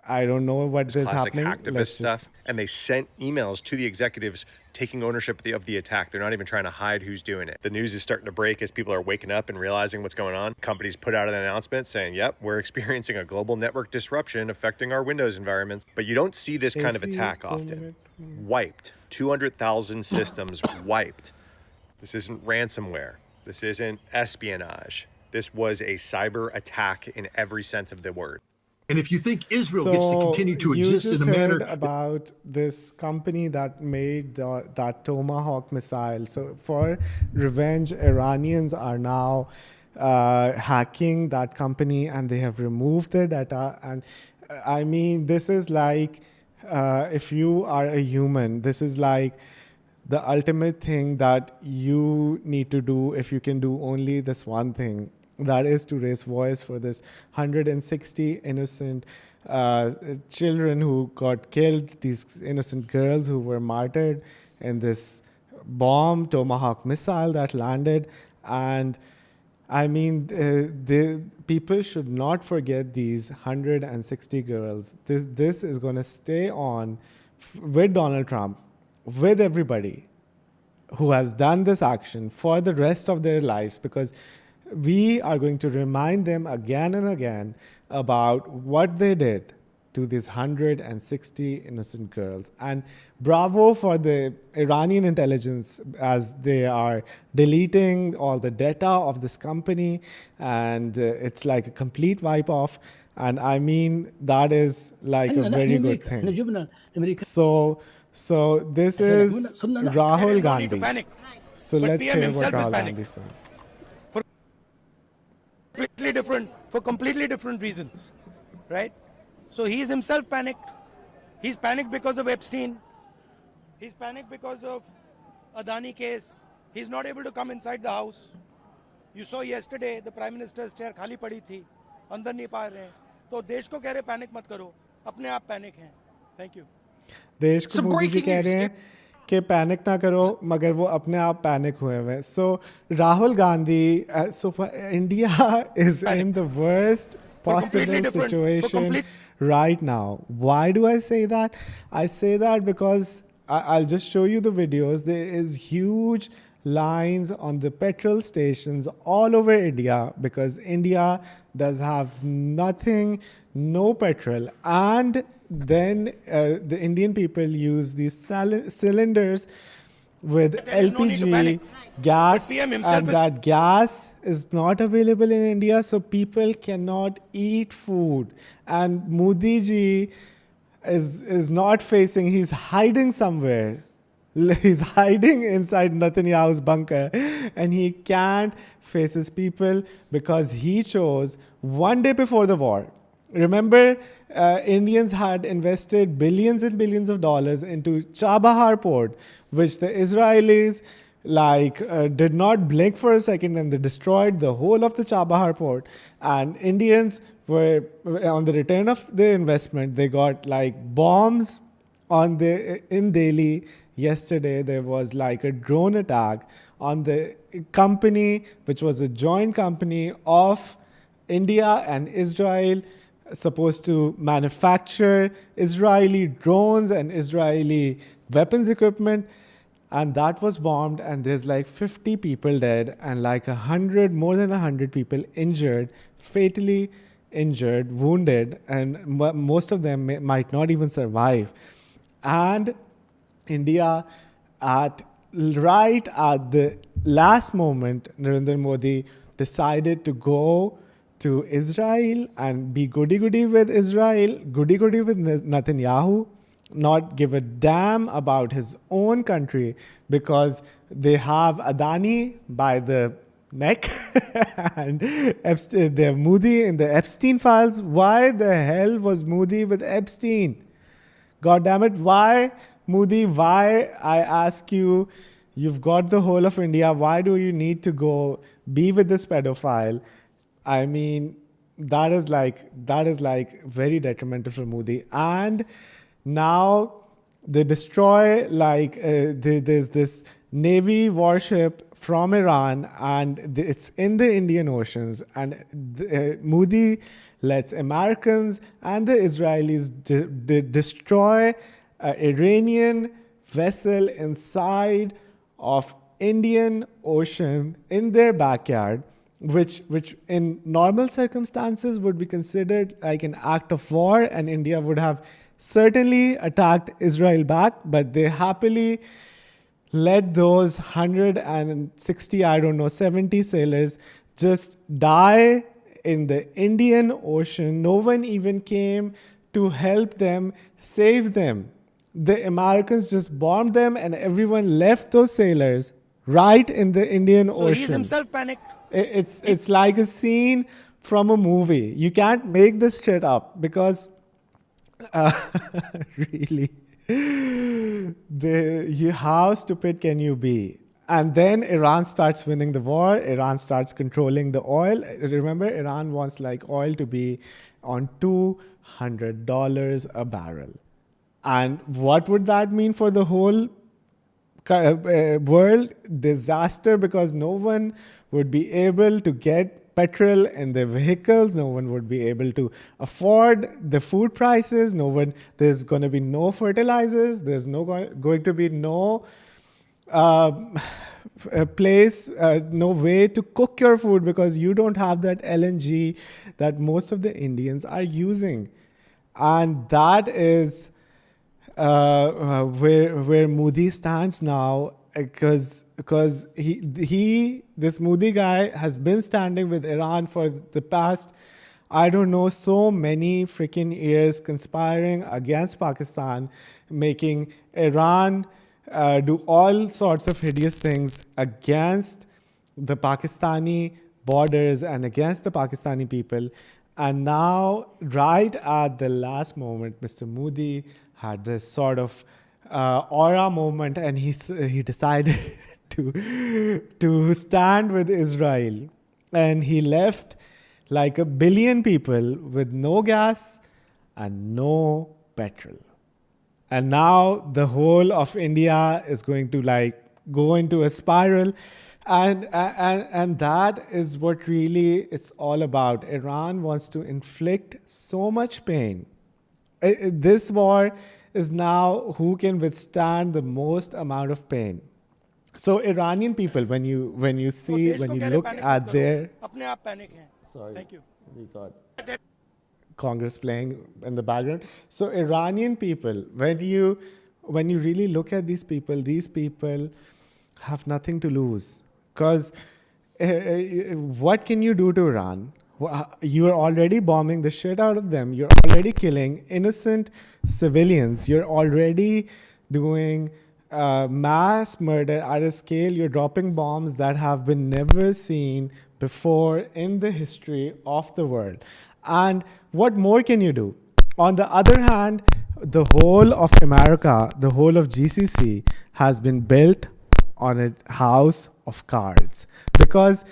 I don't know what is Classic happening. activist stuff. And they sent emails to the executives taking ownership of the attack. They're not even trying to hide who's doing it. The news is starting to break as people are waking up and realizing what's going on. Companies put out an announcement saying, yep, we're experiencing a global network disruption affecting our Windows environments. But you don't see this kind of attack often. Wiped. 200,000 systems wiped. This isn't ransomware. This isn't espionage. This was a cyber attack in every sense of the word. And if you think Israel gets to continue to exist in a manner... You just heard about this company that made that Tomahawk missile. So for revenge, Iranians are now hacking that company, and they have removed their data. And I mean, this is like, if you are a human, this is like the ultimate thing that you need to do if you can do only this one thing. That is to raise voice for this 160 innocent children who got killed, these innocent girls who were martyred in this bomb, Tomahawk missile that landed. And I mean, the people should not forget these 160 girls. This is going to stay on with Donald Trump, with everybody who has done this action for the rest of their lives, because we are going to remind them again and again about what they did to these 160 innocent girls. And bravo for the Iranian intelligence as they are deleting all the data of this company, and it's like a complete wipe off. And I mean, that is like a very good thing. So this is Rahul Gandhi. So let's hear what Rahul Gandhi said. For completely different reasons, right? So he is himself panicked. He's panicked because of Epstein. He's panicked because of Adani case. He's not able to come inside the house. You saw yesterday the Prime Minister's chair खाली पड़ी थी, अंदर नहीं पा रहे हैं. तो देश को कह रहे पैनिक मत करो, अपने आप पैनिक हैं. Thank you. देश को मोदी जी कह रहे हैं कि पैनिक ना करो, मगर वो अपने आप पैनिक हुए हुए. So Rahul Gandhi, so India is in the worst possible situation right now. Why do I say that? I say that because I'll just show you the videos. There is huge lines on the petrol stations all over India, because India does have nothing, no petrol. And then the Indian people use these cylinders with LPG gas, and that gas is not available in India, so people cannot eat food. And Modi ji is not facing, he's hiding somewhere. He's hiding inside Netanyahu's bunker, and he can't face his people because he chose one day before the war. Remember, Indians had invested billions and billions of dollars into Chabahar port, which the Israelis did not blink for a second, and they destroyed the whole of the Chabahar port. And Indians were, on the return of their investment, they got bombs in Delhi. Yesterday, there was a drone attack on the company, which was a joint company of India and Israel, supposed to manufacture Israeli drones and Israeli weapons equipment. And that was bombed, and there's 50 people dead and more than 100 people injured, fatally injured, wounded, and most of them might not even survive. And India, at right at the last moment, Narendra Modi decided to go to Israel and be goody-goody with Israel, goody-goody with Netanyahu, not give a damn about his own country because they have Adani by the neck and they're Modi in the Epstein files. Why the hell was Modi with Epstein? God damn it. Why, Modi? Why, I ask you, you've got the whole of India. Why do you need to go be with this pedophile? I mean, that is like very detrimental for Modi. And now they destroy, there's this Navy warship from Iran, and it's in the Indian Oceans. And Modi lets Americans and the Israelis destroy an Iranian vessel inside of Indian Ocean in their backyard, which in normal circumstances would be considered like an act of war, and India would have certainly attacked Israel back, but they happily let those 160, 70 sailors just die in the Indian Ocean. No one even came to help them, save them. The Americans just bombed them, and everyone left those sailors right in the Indian Ocean. So he's himself panicked. It's like a scene from a movie. You can't make this shit up because really, how stupid can you be? And then Iran starts winning the war. Iran starts controlling the oil. Remember, Iran wants like oil to be on $200 a barrel. And what would that mean for the whole world? Disaster, because no one would be able to get petrol in their vehicles. No one would be able to afford the food prices. There's going to be no fertilizers. There's going to be no place, no way to cook your food because you don't have that LNG that most of the Indians are using. And that is where Modi stands now, because this Modi guy has been standing with Iran for the past, I don't know, so many freaking years, conspiring against Pakistan, making Iran do all sorts of hideous things against the Pakistani borders and against the Pakistani people. And now, right at the last moment, Mr. Modi had this sort of aura moment, and he decided to stand with Israel. And he left like 1 billion people with no gas and no petrol. And now the whole of India is going to go into a spiral. And that is what really it's all about. Iran wants to inflict so much pain. This war is now who can withstand the most amount of pain. So Iranian people, when you look at their... Sorry, Thank you. We got Congress playing in the background. So Iranian people, when you really look at these people have nothing to lose. Because what can you do to Iran? You are already bombing the shit out of them. You're already killing innocent civilians. You're already doing mass murder at a scale. You're dropping bombs that have been never seen before in the history of the world. And what more can you do? On the other hand, the whole of America, the whole of GCC has been built on a house of cards, because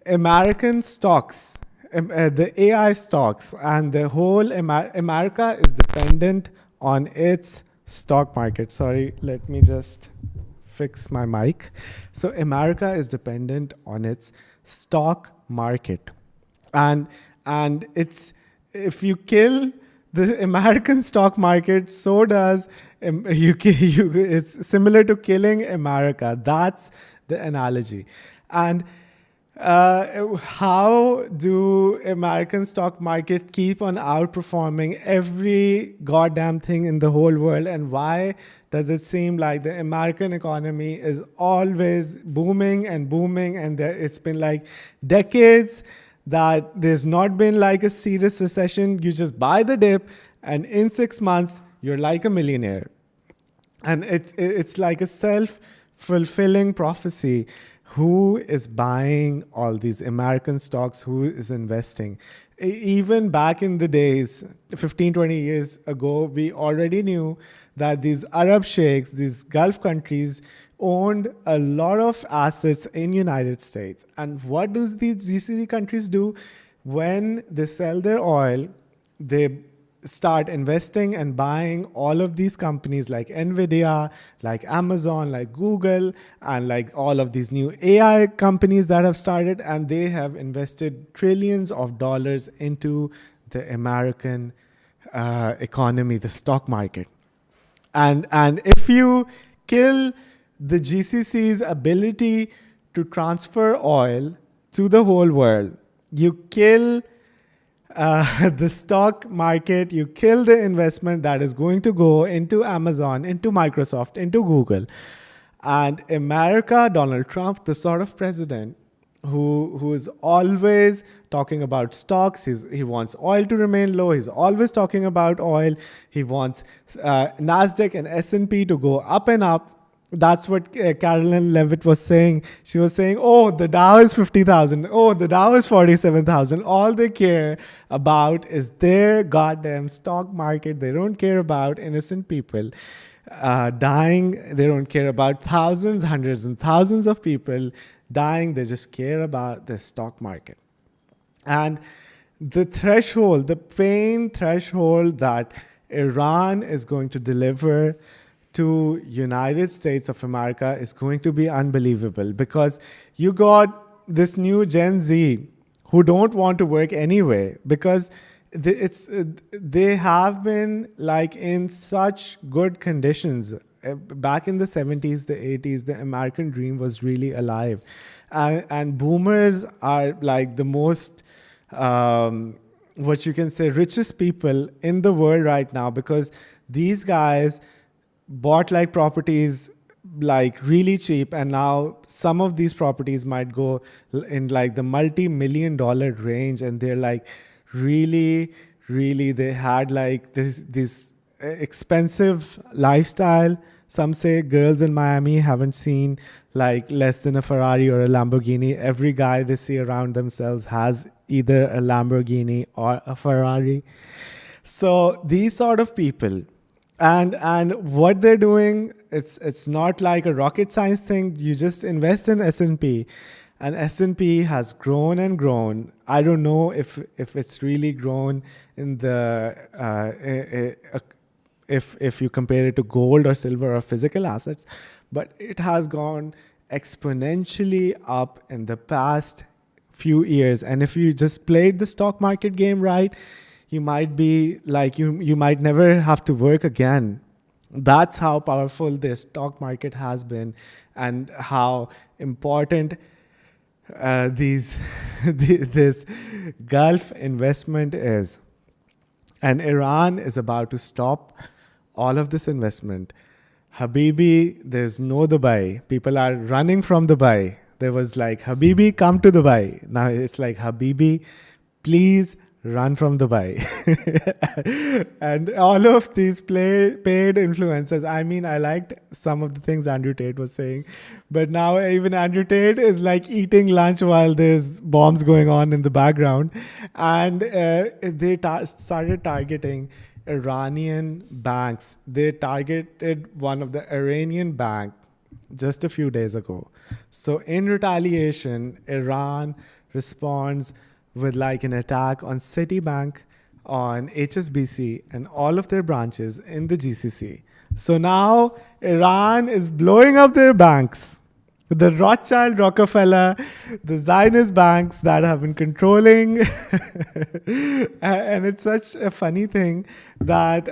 American stocks, the AI stocks, and the whole America is dependent on its stock market. Sorry, let me just fix my mic. So America is dependent on its stock market, and it's, if you kill the American stock market, so does it's similar to killing America. That's the analogy. And How do American stock market keep on outperforming every goddamn thing in the whole world? And why does it seem like the American economy is always booming and booming? And it's been like decades that there's not been like a serious recession. You just buy the dip, and in 6 months, you're like a millionaire. And it's like a self-fulfilling prophecy. Who is buying all these American stocks? Who is investing? Even back in the days, 15, 20 years ago, we already knew that these Arab sheikhs, these Gulf countries, owned a lot of assets in United States. And what does these GCC countries do? When they sell their oil, they start investing and buying all of these companies like Nvidia, like Amazon, like Google, and like all of these new AI companies that have started, and they have invested trillions of dollars into the American economy, the stock market. And if you kill the GCC's ability to transfer oil to the whole world, you kill the stock market, you kill the investment that is going to go into Amazon, into Microsoft, into Google. And America, Donald Trump, the sort of president who is always talking about stocks. He wants oil to remain low. He's always talking about oil. He wants NASDAQ and S&P to go up and up. That's what Carolyn Levitt was saying. She was saying, oh, the Dow is 50,000. Oh, the Dow is 47,000. All they care about is their goddamn stock market. They don't care about innocent people dying. They don't care about thousands, hundreds and thousands of people dying. They just care about the stock market. And the threshold, the pain threshold that Iran is going to deliver to United States of America is going to be unbelievable, because you got this new Gen Z who don't want to work anyway, because they have been like in such good conditions. Back in the 70s, the 80s, the American dream was really alive. And boomers are like the most, what you can say, richest people in the world right now, because these guys bought like properties like really cheap, and now some of these properties might go in like the multi-million-dollar range, and they're like really they had like this expensive lifestyle. Some say girls in Miami haven't seen like less than a Ferrari or a Lamborghini. Every guy they see around themselves has either a Lamborghini or a Ferrari. So these sort of people, and what they're doing, it's not like a rocket science thing. You just invest in S&P, and S&P has grown and grown. I don't know if it's really grown in the if you compare it to gold or silver or physical assets, but it has gone exponentially up in the past few years. And if you just played the stock market game right, you might be like, you might never have to work again. That's how powerful this stock market has been, and how important this Gulf investment is. And Iran is about to stop all of this investment. Habibi, there's no Dubai. People are running from Dubai. There was like, Habibi, come to Dubai. Now it's like, Habibi, please run from Dubai. And all of these paid influencers, I mean, I liked some of the things Andrew Tate was saying, but now even Andrew Tate is like eating lunch while there's bombs going on in the background. And they started targeting Iranian banks. They targeted one of the Iranian bank just a few days ago. So in retaliation, Iran responds with like an attack on Citibank, on HSBC, and all of their branches in the GCC. So now Iran is blowing up their banks. The Rothschild, Rockefeller, the Zionist banks that have been controlling. And it's such a funny thing that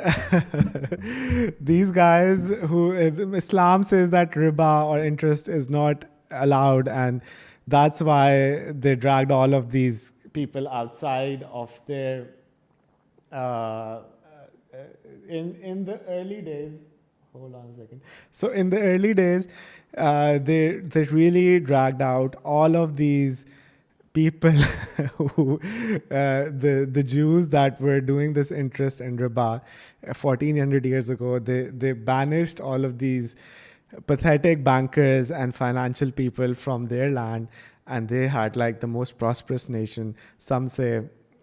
these guys who Islam says that riba or interest is not allowed, and That's why they dragged all of these people outside of their uh, in the early days. Hold on a second. So in the early days, they really dragged out all of these people who the Jews that were doing this interest in riba 1400 years ago. They banished all of these pathetic bankers and financial people from their land, and they had like the most prosperous nation. Some say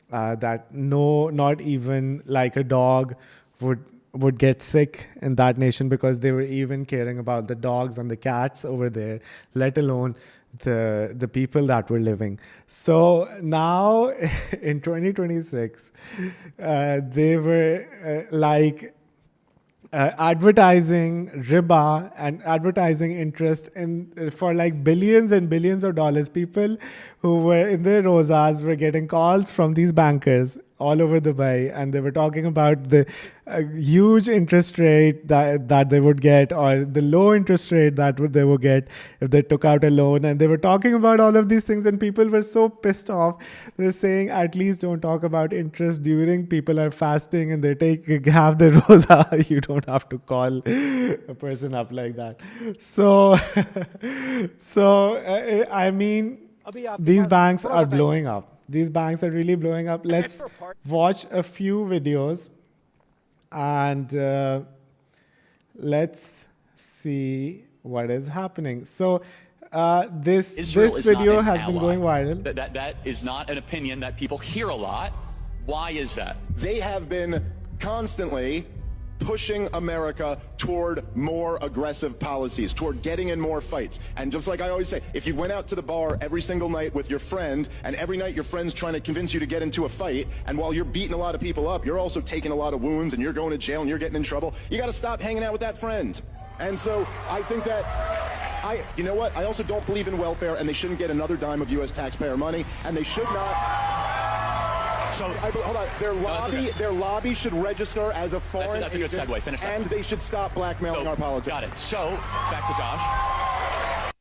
that not even like a dog would get sick in that nation, because they were even caring about the dogs and the cats over there, let alone the people that were living. So now in 2026, they were advertising riba and advertising interest in for like billions and billions of dollars. People who were in their rosas were getting calls from these bankers all over Dubai, and they were talking about the huge interest rate that they would get, or the low interest rate that they would get if they took out a loan. And they were talking about all of these things, and people were so pissed off. They were saying, at least don't talk about interest during people are fasting and they have the rosa. You don't have to call a person up like that. So, I mean, these banks are blowing up. These banks are really blowing up. Let's watch a few videos and let's see what is happening. So this video has been going viral. That is not an opinion that people hear a lot. Why is that? They have been constantly pushing America toward more aggressive policies, toward getting in more fights. And just like I always say, if you went out to the bar every single night with your friend, and every night your friend's trying to convince you to get into a fight, and while you're beating a lot of people up, you're also taking a lot of wounds, and you're going to jail, and you're getting in trouble, you got to stop hanging out with that friend. And so I think that you know what? I also don't believe in welfare, and they shouldn't get another dime of U.S. taxpayer money, and they should not. So hold on. Their lobby should register as a foreign that's a good agent, segue. Finish that. and they should stop blackmailing our politics. Got it. So back to Josh.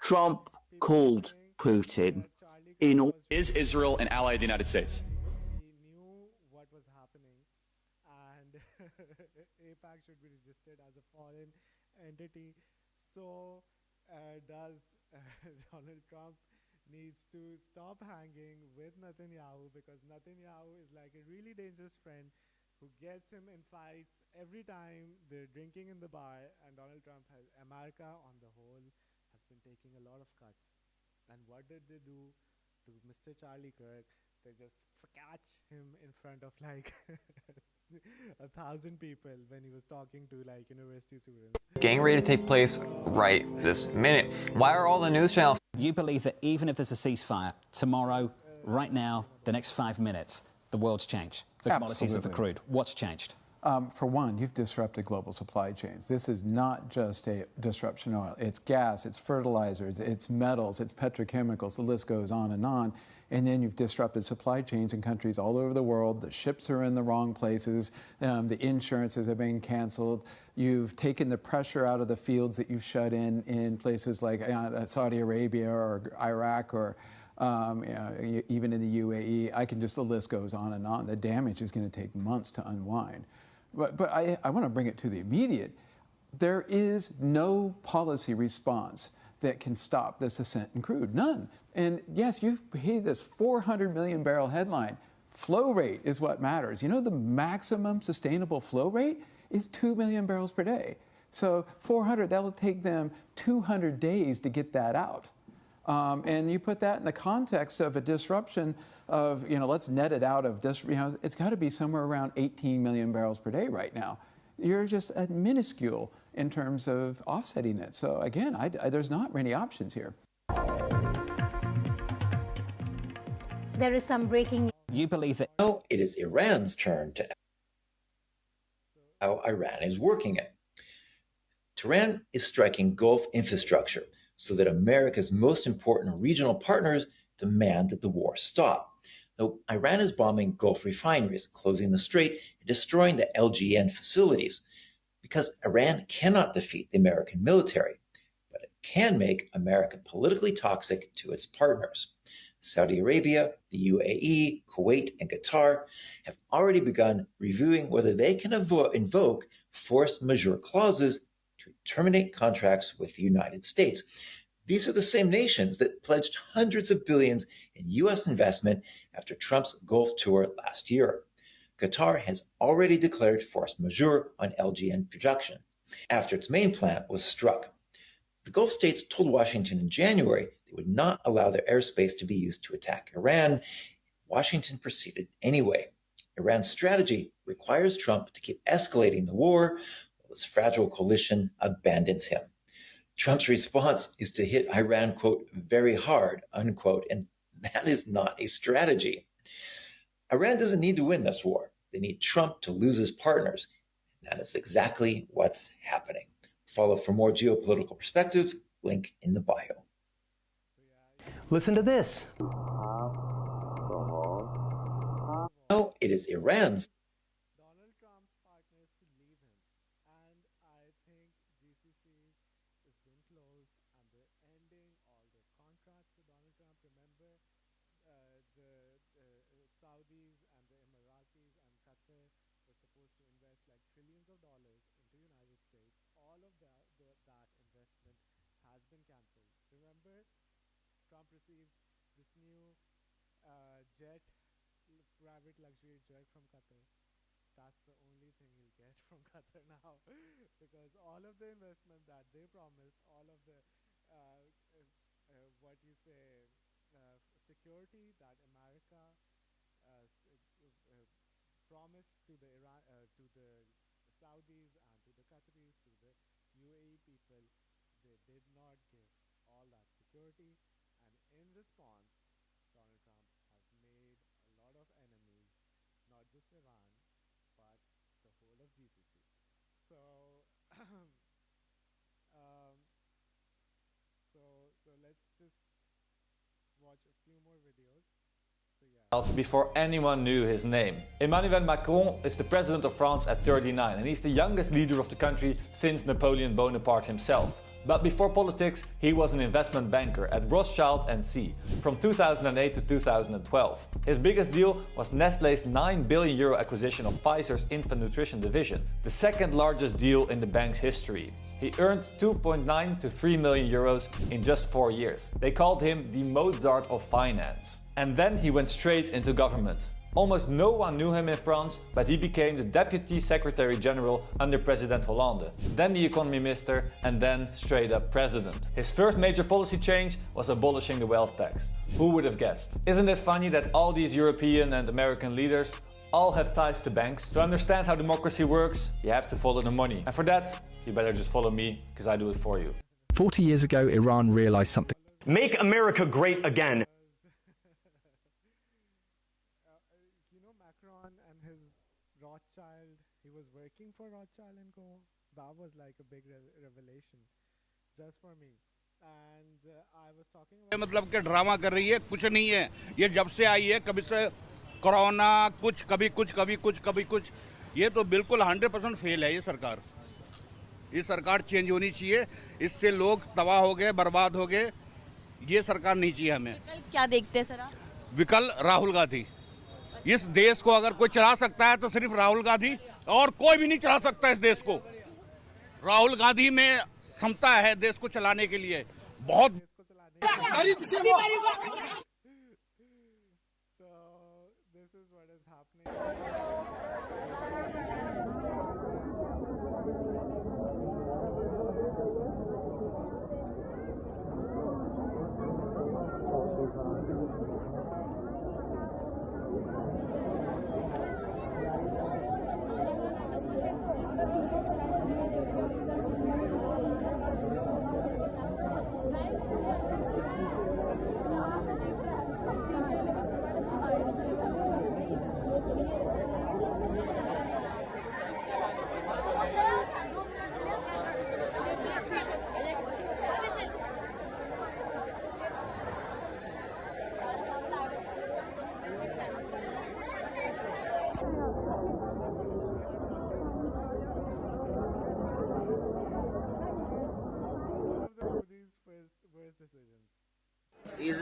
Trump called Putin in. Is Israel an ally of the United States? He knew what was happening, and AIPAC should be registered as a foreign entity. So does Donald Trump needs to stop hanging with Netanyahu, because Netanyahu is like a really dangerous friend who gets him in fights every time they're drinking in the bar. And Donald Trump America on the whole has been taking a lot of cuts. And what did they do to Mr. Charlie Kirk? They just catch him in front of like 1,000 people when he was talking to like university students. Getting ready to take place right this minute. Why are all the news channels? You believe that even if there's a ceasefire tomorrow, right now, the next 5 minutes, the world's changed. The commodities of the crude. What's changed? For one, you've disrupted global supply chains. This is not just a disruption of oil. It's gas, it's fertilizers, it's metals, it's petrochemicals. The list goes on. And then you've disrupted supply chains in countries all over the world. The ships are in the wrong places. The insurances have been canceled. You've taken the pressure out of the fields that you've shut in places like Saudi Arabia or Iraq or even in the UAE. The list goes on and on. The damage is going to take months to unwind. But I want to bring it to the immediate. There is no policy response that can stop this ascent in crude. None. And yes, you hear this 400 million barrel headline. Flow rate is what matters. You know, the maximum sustainable flow rate is 2 million barrels per day. So 400, that'll take them 200 days to get that out. And you put that in the context of a disruption of, let's net it out of this, it's got to be somewhere around 18 million barrels per day right now. You're just minuscule in terms of offsetting it. So again, there's not many options here. There is some breaking. You believe that? No, it is Iran's turn to how Iran is working it. Tehran is striking Gulf infrastructure so that America's most important regional partners demand that the war stop. Though Iran is bombing Gulf refineries, closing the strait, and destroying the LGN facilities, because Iran cannot defeat the American military, but it can make America politically toxic to its partners. Saudi Arabia, the UAE, Kuwait, and Qatar have already begun reviewing whether they can invoke force majeure clauses to terminate contracts with the United States. These are the same nations that pledged hundreds of billions in U.S. investment after Trump's Gulf tour last year. Qatar has already declared force majeure on LNG production after its main plant was struck. The Gulf states told Washington in January they would not allow their airspace to be used to attack Iran. Washington proceeded anyway. Iran's strategy requires Trump to keep escalating the war while his fragile coalition abandons him. Trump's response is to hit Iran, quote, very hard, unquote, and that is not a strategy. Iran doesn't need to win this war. They need Trump to lose his partners. And that is exactly what's happening. Follow for more geopolitical perspective, link in the bio. Listen to this. Now it is Iran's. Trump received this new jet, private luxury jet from Qatar. That's the only thing he'll get from Qatar now, because all of the investment that they promised, all of the security that America promised to the to the Saudis and to the Qataris, to the UAE people, they did not give all that security. And in response, Donald Trump has made a lot of enemies, not just Iran, but the whole of GCC. So, so let's just watch a few more videos. Before anyone knew his name. Emmanuel Macron is the president of France at 39, and he's the youngest leader of the country since Napoleon Bonaparte himself. But before politics, he was an investment banker at Rothschild & C from 2008 to 2012. His biggest deal was Nestlé's €9 billion acquisition of Pfizer's infant nutrition division, the second largest deal in the bank's history. He earned 2.9 to 3 million euros in just 4 years. They called him the Mozart of finance. And then he went straight into government. Almost no one knew him in France, but he became the Deputy Secretary General under President Hollande, then the Economy Minister, and then straight up President. His first major policy change was abolishing the wealth tax. Who would have guessed? Isn't it funny that all these European and American leaders all have ties to banks? To understand how democracy works, you have to follow the money. And for that, you better just follow me, because I do it for you. 40 years ago, Iran realized something. Make America great again. Rothschild, he was working for Rothschild & Co. That was like a big revelation just for me. And I was talking about मतलब के drama कर रही है, कुछ नहीं है। ये जब से आई है, कभी से कोरोना, कुछ कभी कुछ कभी कुछ कभी कुछ, ये तो बिल्कुल 100% फेल है ये सरकार। ये सरकार चेंज होनी चाहिए, इससे लोग तबाह हो गए, बर्बाद हो गए। ये सरकार नहीं चाहिए हमें। विकल्प क्या देखते हैं सर आप? विकल्प राहुल गांधी। इस देश को अगर कोई चला सकता है तो सिर्फ राहुल गांधी, और कोई भी नहीं चला सकता इस देश को। राहुल गांधी में क्षमता है देश को चलाने के लिए, बहुत।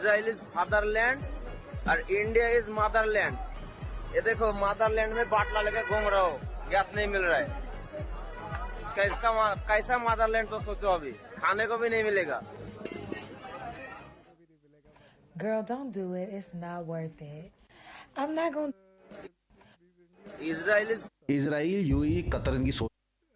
इजराइल इज फादरलैंड और इंडिया इज मदरलैंड। ये देखो मदरलैंड में बाटला लेके घूम रहा हो, गैस नहीं मिल रहा है। कैसा मदरलैंड तो सोचो, अभी खाने को भी नहीं मिलेगा। Girl, don't do it. It's not worth it. I'm not going to... Israel UAE Qatar इनकी सोच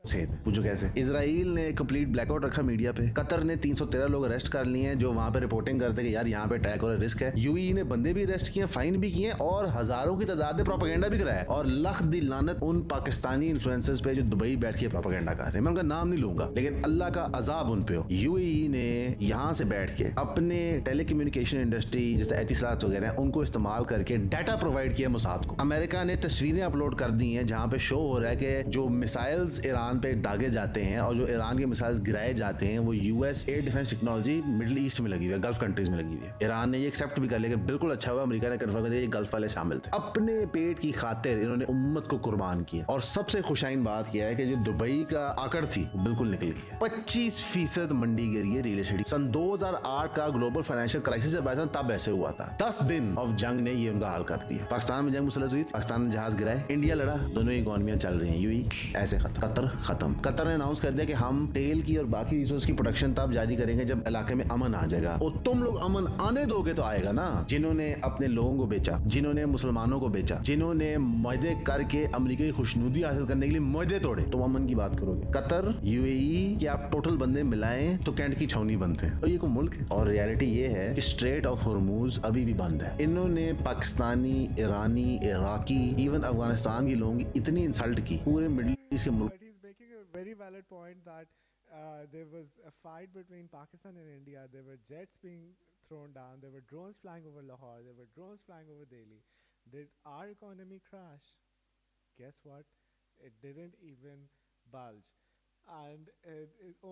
से पूछो कैसे। इजराइल ने कंप्लीट ब्लैकआउट रखा मीडिया पे। कतर ने 313 लोग अरेस्ट कर लिए हैं जो वहां पे रिपोर्टिंग करते कि यार यहाँ पे अटैक और रिस्क है। यूएई ने बंदे भी अरेस्ट किए, फाइन भी किए और हजारों की तादाद में प्रोपेगेंडा भी कराया। और लख दी लानत उन पाकिस्तानी इन्फ्लुएंसर्स पे जो दुबई बैठ के प्रोपेगेंडा कर रहे हैं। मैं उनका नाम नहीं लूंगा, लेकिन अल्लाह का अजाब उन पे हो। यूएई ने यहाँ से बैठ के अपने टेलीकम्युनिकेशन इंडस्ट्री जैसे एतिसालात वगैरह उनको इस्तेमाल करके डाटा प्रोवाइड किया मोसाद को। अमेरिका ने तस्वीरें अपलोड कर दी हैं जहाँ पे शो हो रहा है कि जो मिसाइल्स ईरान पे दागे जाते हैं और जो ईरान के मिसाइल्स गिराए जाते हैं वो US air defence technology middle east में लगी हुई है, गल्फ कंट्रीज में लगी हुई है। ईरान ने ये एक्सेप्ट भी कर लिया कि बिल्कुल अच्छा हुआ अमेरिका ने कंफर्म कर दिया ये गल्फ वाले शामिल थे। अपने पेट की खातिर इन्होंने उम्मत को कुर्बान किया। और सबसे खुशाइन बात यह है कि जो दुबई का आकड़ थी वो बिल्कुल निकल गई है। 25% मंडी गिरी है रियल एस्टेट। सन 2008 का ग्लोबल फाइनेंशियल क्राइसिस तब ऐसे हुआ था। 10 दिन ऑफ जंग ने ये उनका हाल कर दिया। पाकिस्तान में जंग मुसलसल हुई, पाकिस्तान ने जहाज गिराए, इंडिया लड़ा, दोनों इकोनॉमियां चल रही हैं। यूएई ऐसे कतर खत्म। कतर ने अनाउंस कर दिया कि हम तेल की और बाकी रिसोर्स की प्रोडक्शन तब जारी करेंगे जब इलाके में अमन आ जाएगा। और तुम लोग अमन आने दोगे तो आएगा ना। जिन्होंने अपने लोगों को बेचा, जिन्होंने मुसलमानों को बेचा, जिन्होंने मुआहदे करके अमेरिका की खुशनुदी हासिल करने के लिए मुआहदे तोड़े, तुम अमन की बात करोगे। कतर यूएई के आप टोटल बंदे मिलाएं तो कैंट की छावनी बनते हैं। और ये कोई मुल्क है। और रियलिटी ये है कि स्ट्रेट ऑफ हॉर्मूज अभी भी बंद है। इन्होंने पाकिस्तानी, ईरानी, इराकी, इवन अफगानिस्तान के लोगों की इतनी इंसल्ट की पूरे मिडिल ईस्ट के मुल्क। Very valid point that there was a fight between Pakistan and India. There were jets being thrown down. There were drones flying over Lahore. There were drones flying over Delhi. Did our economy crash? Guess what? It didn't even budge. And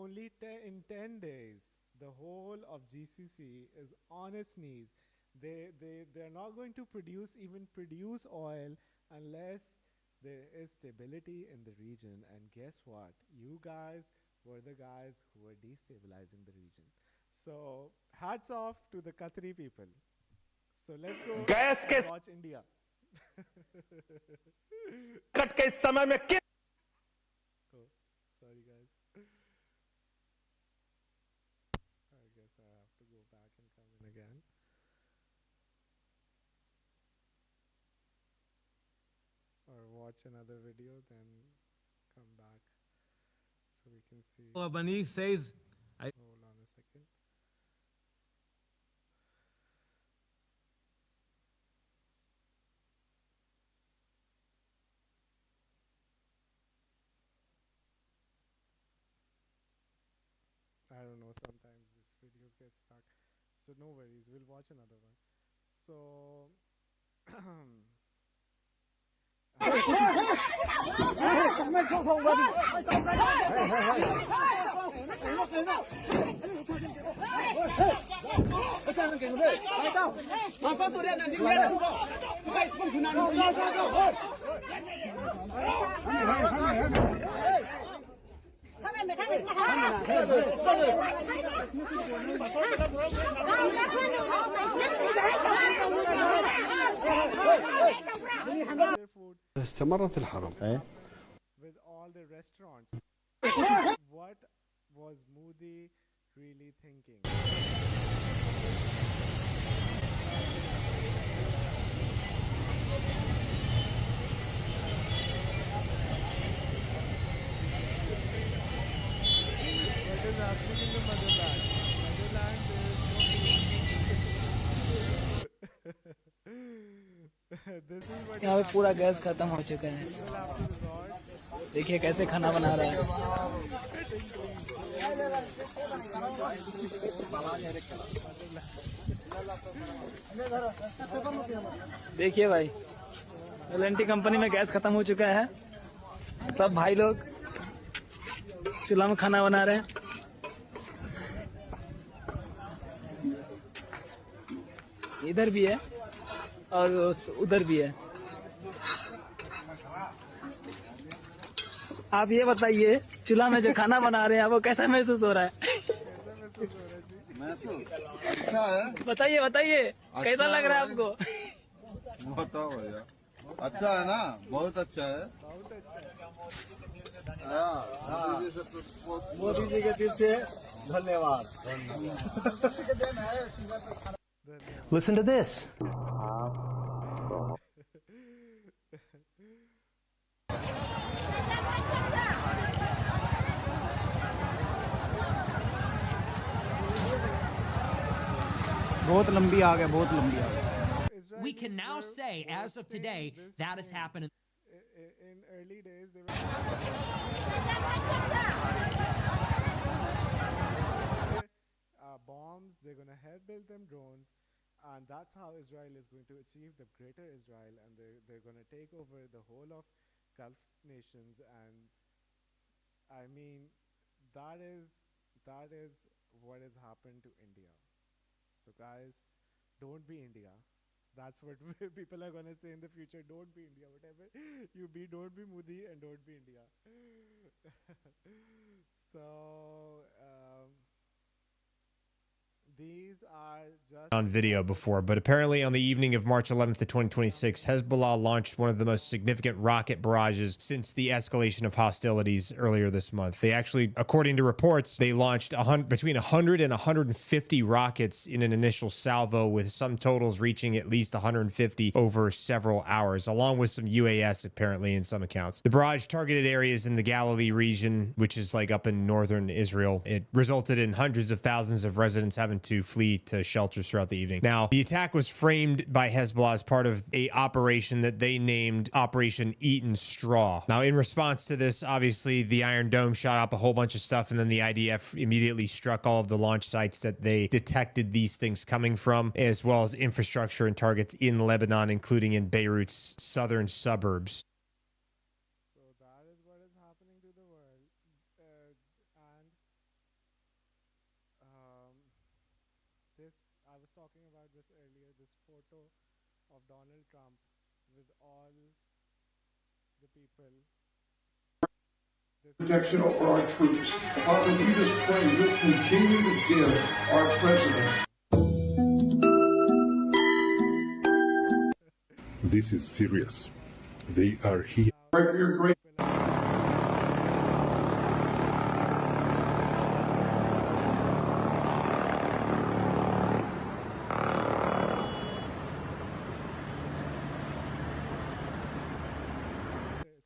only in 10 days, the whole of GCC is on its knees. They're not going to produce oil unless there is stability in the region. And guess what? You guys were the guys who were destabilizing the region. So hats off to the Qatari people. So let's go watch India. Cut के समय में Oh, sorry guys. I guess I have to go back and come in again. Or watch another video, then come back so we can see. Albani says, Hold on a second. I don't know, sometimes these videos get stuck. So no worries, we'll watch another one. So استمرت الحرب. With all the restaurants, what was Modi really thinking? What is happening in the motherland? Motherland, there is no यहाँ पे पूरा gas खत्म हो चुका है। देखिए कैसे खाना बना रहा है। देखिए भाई, एल&टी कंपनी में गैस खत्म हो चुका है। सब भाई लोग चूल्हा में खाना बना रहे हैं। इधर भी है और उधर भी है। आप ये बताइए, चूल्हा में जो खाना बना रहे हैं वो कैसा महसूस हो रहा है? अच्छा है। बताइए बताइए कैसा लग रहा है आपको? बताओ भैया, अच्छा है ना, बहुत अच्छा है। मोदी जी के दिल से धन्यवाद। Listen to this. बहुत लंबी आग है, बहुत लंबी आग है। We can now say, as of today, that has happened. In early days, they were bombs. They're going to help build them drones, and that's how Israel is going to achieve the greater Israel, and they're going to take over the whole of Gulf nations. And I mean, that is what has happened to India. So guys, don't be India. That's what people are going to say in the future. Don't be India. Whatever you be, don't be Modi and don't be India. So these are just on video before, but apparently on the evening of March 11th of 2026, Hezbollah launched one of the most significant rocket barrages since the escalation of hostilities earlier this month. They actually, according to reports, they launched between 100 and 150 rockets in an initial salvo, with some totals reaching at least 150 over several hours, along with some UAS apparently in some accounts. The barrage targeted areas in the Galilee region, which is like up in northern Israel. It resulted in hundreds of thousands of residents having to flee to shelters throughout the evening. Now, the attack was framed by Hezbollah as part of a operation that they named Operation Eaten Straw. Now, in response to this, obviously, the Iron Dome shot up a whole bunch of stuff, and then the IDF immediately struck all of the launch sites that they detected these things coming from, as well as infrastructure and targets in Lebanon, including in Beirut's southern suburbs. I was talking about this earlier, this photo of Donald Trump with all the people. Protection over our troops. Father, we just pray you'll continue to give our president. This is serious. They are here. Pray for your great.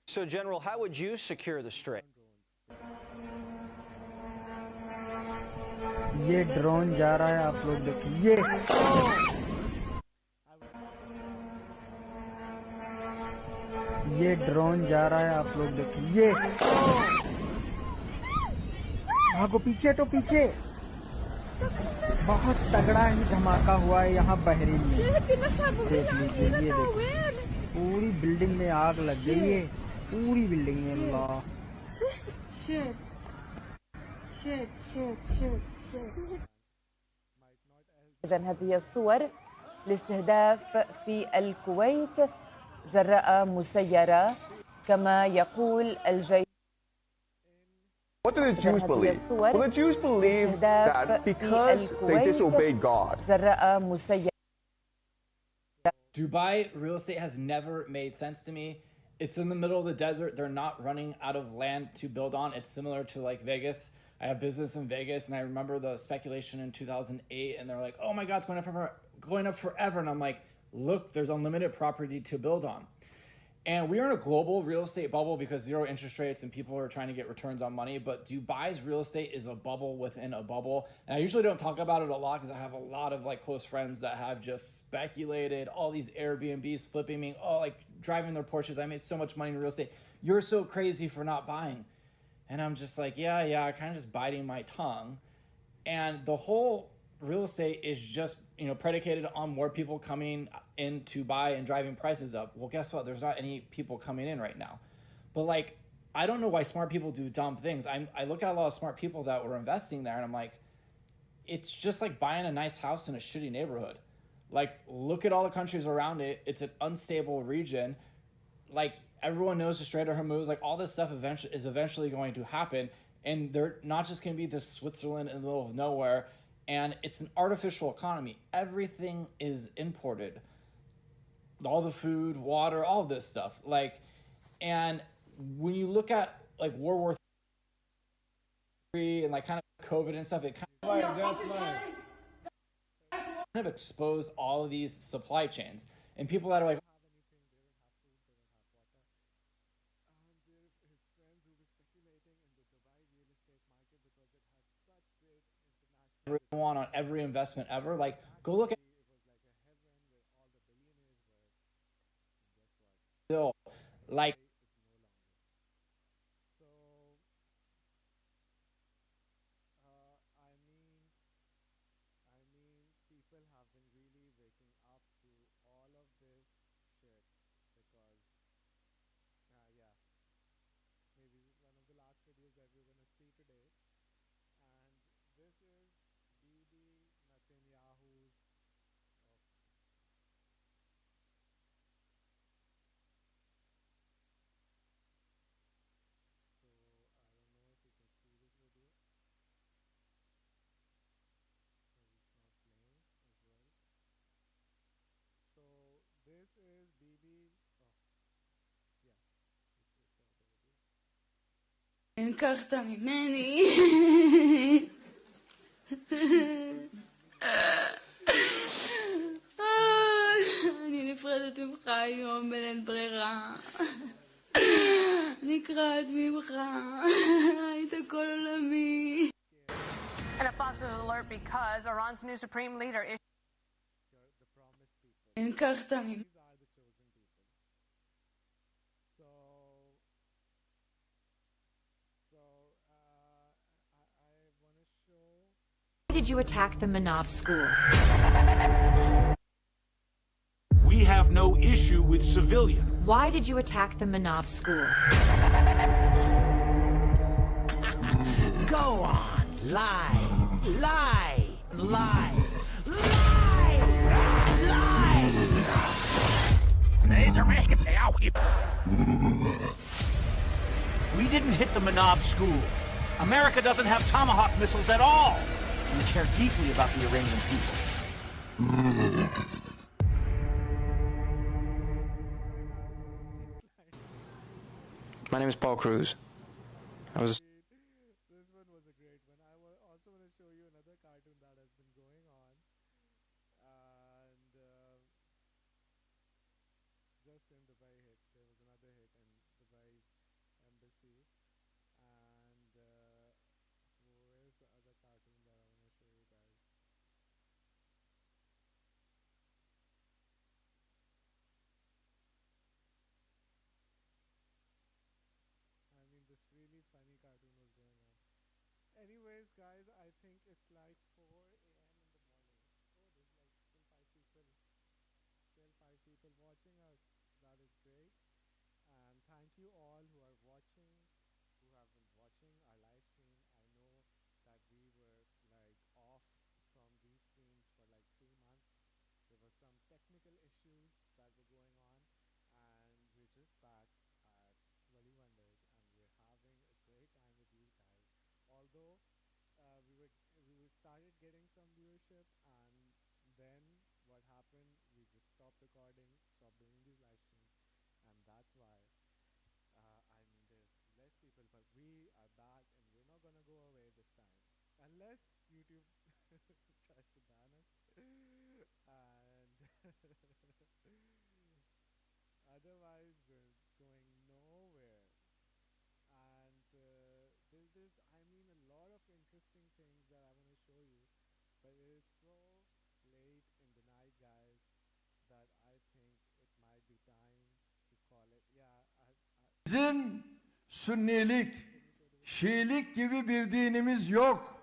So, General, how would you secure the strait? ये drone जा रहा है, आप लोग देखिए। ये drone जा रहा है, आप लोग देखिए। भागो पीछे तो पीछे। बहुत तगड़ा ही धमाका हुआ है यहाँ बहरीन में। देख लीजिए, ये देखिए, पूरी बिल्डिंग में आग लग गई है, पूरी बिल्डिंग में। अल्लाह shit shit shit shit shit. إذن هذه الصور لاستهداف في الكويت جراء مسيرة كما يقول الجيش. What do the Jews believe? Well, the Jews believe that because they disobeyed God. جراء مسيرة. Dubai real estate has never made sense to me. It's in the middle of the desert. They're not running out of land to build on. It's similar to like Vegas. I have business in Vegas, and I remember the speculation in 2008, and they're like, oh my God, it's going up forever. And I'm like, look, there's unlimited property to build on. And we are in a global real estate bubble because zero interest rates and people are trying to get returns on money. But Dubai's real estate is a bubble within a bubble. And I usually don't talk about it a lot because I have a lot of like close friends that have just speculated, all these Airbnbs flipping me, like driving their Porsches. I made so much money in real estate. You're so crazy for not buying. And I'm just like, yeah, kind of just biting my tongue. And the whole real estate is just, predicated on more people coming in to buy and driving prices up. Well, guess what? There's not any people coming in right now. But like, I don't know why smart people do dumb things. I look at a lot of smart people that were investing there, and I'm like, it's just like buying a nice house in a shitty neighborhood. Like, look at all the countries around it. It's an unstable region. Like, everyone knows the Strait of Hormuz, like all this stuff is eventually going to happen. And they're not just going to be this Switzerland in the middle of nowhere. and it's an artificial economy. Everything is imported. All the food, water, all of this stuff. Like, and when you look at like World War III and like kind of COVID and stuff, it kind of exposed all of these supply chains. And people that are like, everyone on every investment ever, like, go look at still, like, לקחת ממני. אני נפרדת ממך היום בלית ברירה. נקרעת ממך. היית כל עולמי. And a Fox News alert because Iran's new Supreme Leader is לקחת ממני. Why did you attack the Manab school? We have no issue with civilians. Why did you attack the Manab school? Go on, lie, lie, lie, lie, lie. We didn't hit the Manab school. America doesn't have Tomahawk missiles at all. We care deeply about the Iranian people. My name is Paul Cruz. I was Anyways, guys, I think it's like 4 a.m. in the morning. Oh, there's like still 5 people watching us. That is great. And thank you all who are watching, who have been watching our live stream. I know that we were like off from these screens for like 3 months. There were some technical issues that were going on, and we're just back at Wali Wonders, and we're having a great time with you guys. Although we started getting some viewership, and then what happened, we just stopped recording, stopped doing these live streams, and that's why I mean there's less people, but we are back and we're not gonna go away this time unless YouTube tries to ban us. And otherwise we're going nowhere. And there's I mean a lot of interesting things that I want to show you, but it is so late in the night, guys, that I think it might be time to call it. Bizim Sünnilik, Şiilik gibi bir dinimiz yok.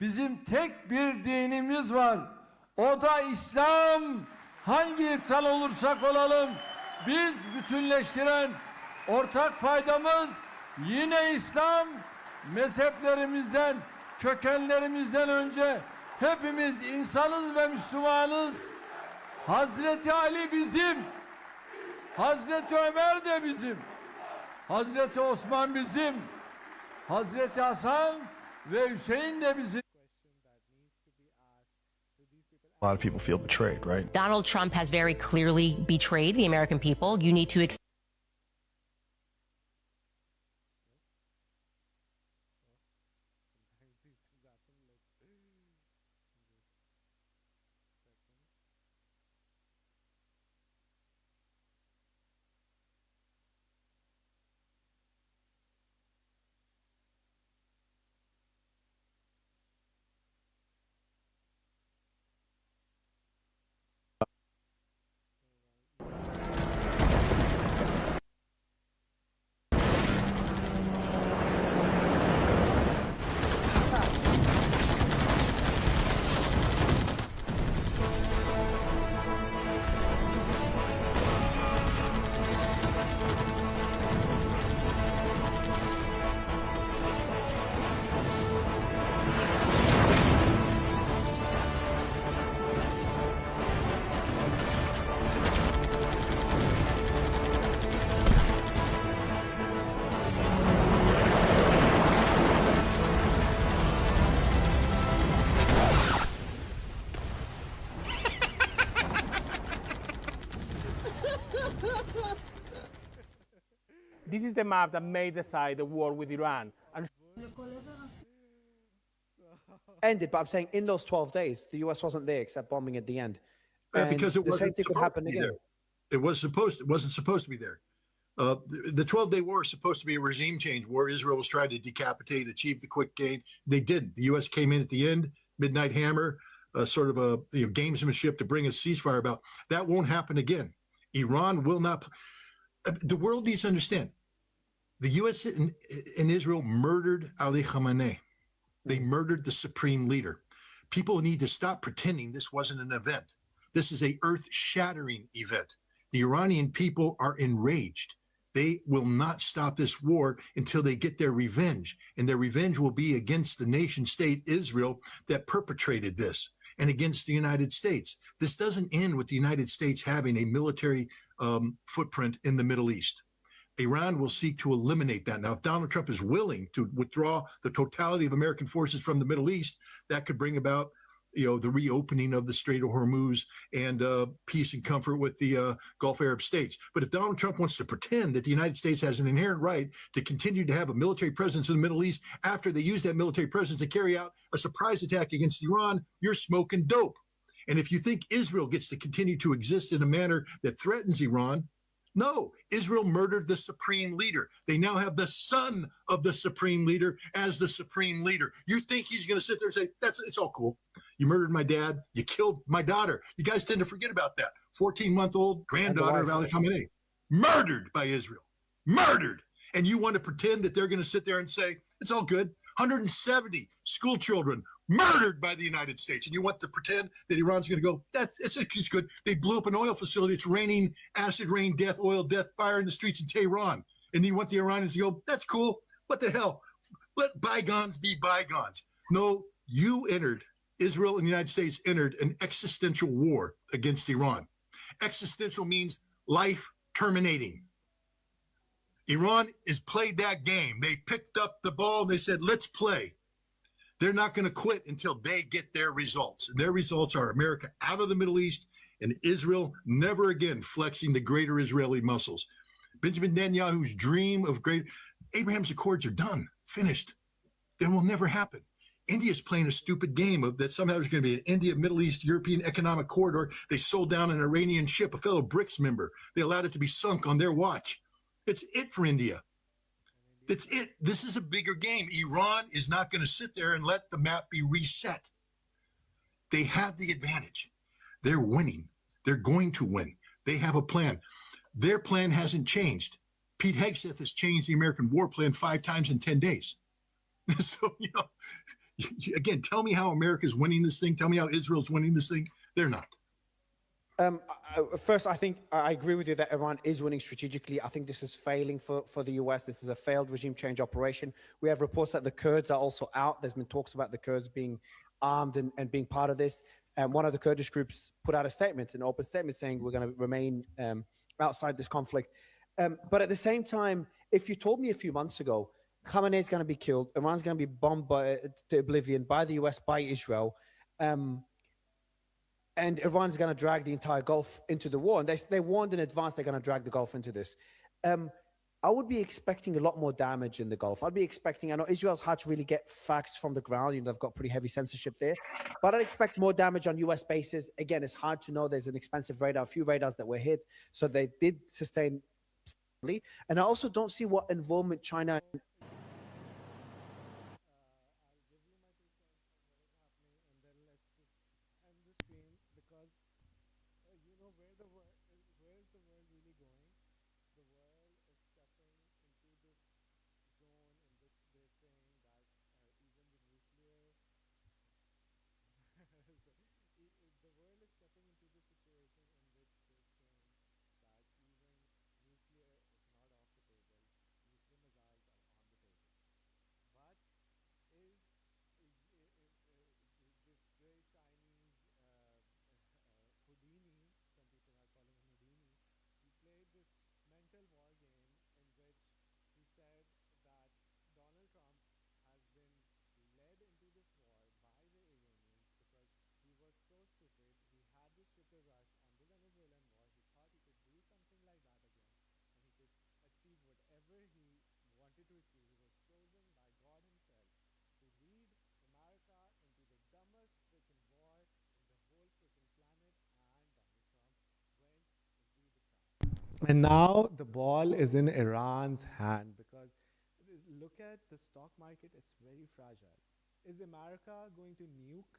Bizim tek bir dinimiz var. O da İslam. Hangi iptal olursak olalım, biz bütünleştiren ortak paydamız yine İslam. Mezheplerimizden, kökenlerimizden önce hepimiz insanız ve Müslümanız. Hazreti Ali bizim, Hazreti Ömer de bizim, Hazreti Osman bizim, Hazreti Hasan ve Hüseyin de bizim. A lot of people feel betrayed, right? Donald Trump has very clearly betrayed the American people. You need to This is the map that may decide the war with Iran. And ended, but I'm saying in those 12 days, the US wasn't there except bombing at the end. Because it the same wasn't thing could supposed happen to be again. there. It wasn't supposed to be there. The 12-day war is supposed to be a regime change war. Israel was trying to decapitate, achieve the quick gain. They didn't. The U.S. came in at the end, midnight hammer, sort of a gamesmanship to bring a ceasefire about. That won't happen again. Iran will not. The world needs to understand. The U.S. and Israel murdered Ali Khamenei. They murdered the Supreme Leader. People need to stop pretending this wasn't an event. This is a earth-shattering event. The Iranian people are enraged. They will not stop this war until they get their revenge. And their revenge will be against the nation state Israel that perpetrated this and against the United States. This doesn't end with the United States having a military footprint in the Middle East. Iran will seek to eliminate that. Now, if Donald Trump is willing to withdraw the totality of American forces from the Middle East, that could bring about the reopening of the Strait of Hormuz and peace and comfort with the Gulf Arab states. But if Donald Trump wants to pretend that the United States has an inherent right to continue to have a military presence in the Middle East after they use that military presence to carry out a surprise attack against Iran, you're smoking dope. And if you think Israel gets to continue to exist in a manner that threatens Iran, no, Israel murdered the Supreme Leader. They now have the son of the Supreme Leader as the Supreme Leader. You think he's going to sit there and say, it's all cool. You murdered my dad. You killed my daughter. You guys tend to forget about that. 14-month-old granddaughter of Ali Khamenei, murdered by Israel. Murdered. And you want to pretend that they're going to sit there and say, it's all good. 170 school children murdered by the United States. And you want to pretend that Iran's going to go, it's good. They blew up an oil facility. It's raining acid rain, death, oil, death, fire in the streets in Tehran. And you want the Iranians to go, that's cool. What the hell? Let bygones be bygones. No, Israel and the United States entered an existential war against Iran. Existential means life terminating. Iran has played that game. They picked up the ball and they said, let's play. They're not going to quit until they get their results. And their results are America out of the Middle East and Israel never again flexing the greater Israeli muscles. Benjamin Netanyahu's dream of Abraham's Accords are done, finished. They will never happen. India's playing a stupid game of that somehow there's going to be an India, Middle East, European economic corridor. They sold down an Iranian ship, a fellow BRICS member. They allowed it to be sunk on their watch. It's it for India. That's it. This is a bigger game. Iran is not going to sit there and let the map be reset. They have the advantage. They're winning. They're going to win. They have a plan. Their plan hasn't changed. Pete Hegseth has changed the American war plan 5 times in 10 days. So, again, tell me how America's winning this thing. Tell me how Israel's winning this thing. They're not. First, I think I agree with you that Iran is winning strategically. I think this is failing for the US. This is a failed regime change operation. We have reports that the Kurds are also out. There's been talks about the Kurds being armed and being part of this. One of the Kurdish groups put out a statement, an open statement, saying we're going to remain outside this conflict. But at the same time, if you told me a few months ago, Khamenei is going to be killed, Iran's going to be bombed to oblivion by the US, by Israel, and Iran's going to drag the entire Gulf into the war. And they warned in advance they're going to drag the Gulf into this. I would be expecting a lot more damage in the Gulf. I'd be expecting, I know Israel's had to really get facts from the ground. You know, they've got pretty heavy censorship there. But I'd expect more damage on US bases. Again, it's hard to know. There's an expensive radar, a few radars that were hit. So they did sustain. And I also don't see what involvement China. And now the ball is in Iran's hand because look at the stock market, it's very fragile. Is America going to nuke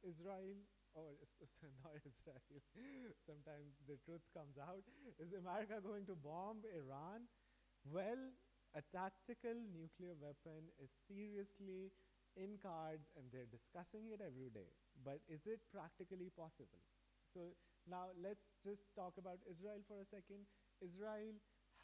Israel? Or not Israel. Sometimes the truth comes out. Is America going to bomb Iran? Well, a tactical nuclear weapon is seriously in cards and they're discussing it every day. But is it practically possible? So now let's just talk about Israel for a second. Israel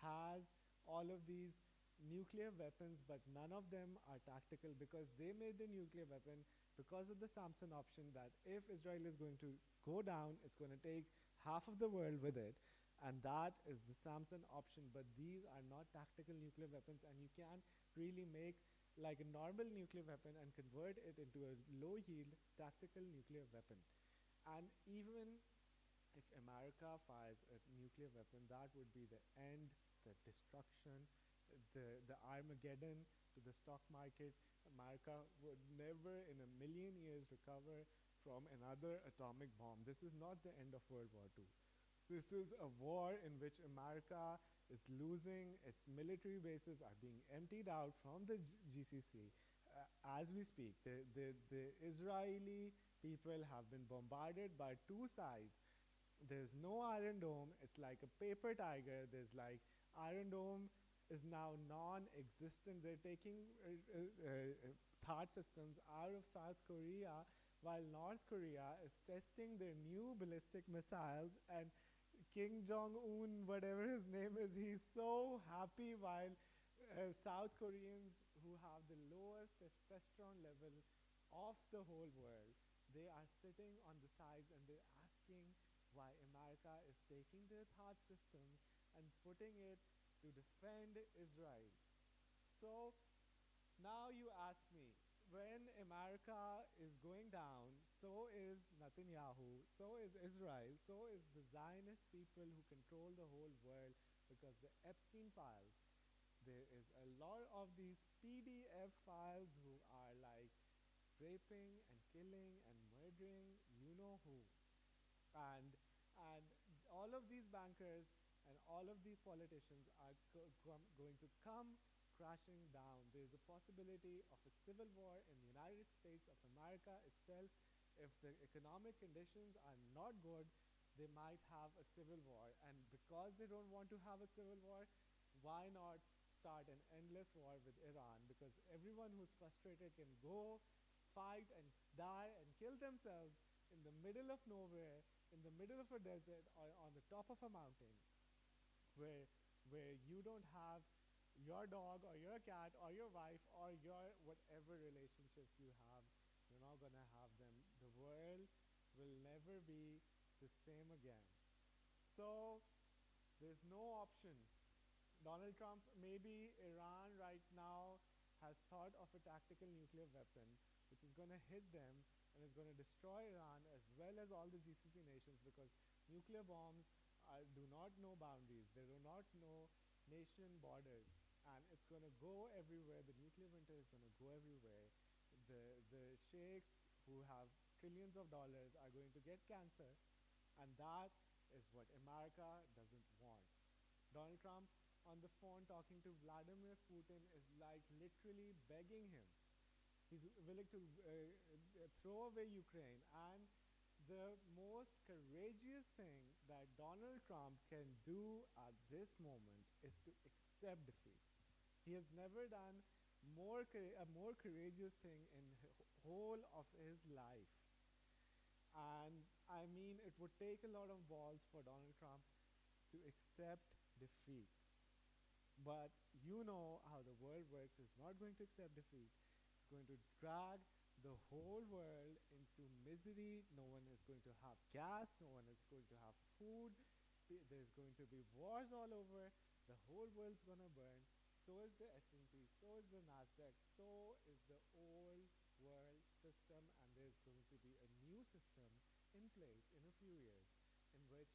has all of these nuclear weapons, but none of them are tactical because they made the nuclear weapon because of the Samson option that if Israel is going to go down, it's going to take half of the world with it. And that is the Samson option. But these are not tactical nuclear weapons, and you can't really make like a normal nuclear weapon and convert it into a low-yield tactical nuclear weapon. And even if America fires a nuclear weapon, that would be the end, the destruction, the Armageddon to the stock market. America would never in a million years recover from another atomic bomb. This is not the end of World War II. This is a war in which America is losing. Its military bases are being emptied out from the GCC as we speak. The Israeli people have been bombarded by two sides. There's no Iron Dome. It's like a paper tiger. There's like Iron Dome is now non-existent. They're taking thought systems out of South Korea while North Korea is testing their new ballistic missiles, and Kim Jong-un, whatever his name is, he's so happy while South Koreans who have the lowest testosterone level of the whole world, they are sitting on the sides and they're asking why America is taking their thought systems and putting it to defend Israel. So now you ask me, when America is going down, so is Netanyahu, so is Israel, so is the Zionist people who control the whole world, because the Epstein files, there is a lot of these PDF files who are like raping and killing and murdering you know who. And all of these bankers and all of these politicians are going to come crashing down. There's a possibility of a civil war in the United States of America itself. If the economic conditions are not good, they might have a civil war. And because they don't want to have a civil war, why not start an endless war with Iran? Because everyone who's frustrated can go fight and die and kill themselves in the middle of nowhere, in the middle of a desert, or on the top of a mountain, where you don't have your dog or your cat or your wife or your whatever relationships you have. You're not going to have them. The world will never be the same again. So there's no option. Donald Trump, maybe Iran right now has thought of a tactical nuclear weapon which is going to hit them and is going to destroy Iran as well as all the GCC nations, because nuclear bombs do not know boundaries. They do not know nation borders, and it's going to go everywhere. The nuclear winter is going to go everywhere. The sheikhs who have trillions of dollars are going to get cancer, and that is what America doesn't want. Donald Trump on the phone talking to Vladimir Putin is like literally begging him. He's willing to throw away Ukraine. And the most courageous thing that Donald Trump can do at this moment is to accept defeat. He has never done a more courageous thing in the whole of his life. And I mean, it would take a lot of balls for Donald Trump to accept defeat. But you know how the world works. It's not going to accept defeat. It's going to drag the whole world into misery. No one is going to have gas. No one is going to have food. There's going to be wars all over. The whole world's going to burn. So is the S&P. So is the NASDAQ. So is the old world system. And there's going to be a new system in place in a few years in which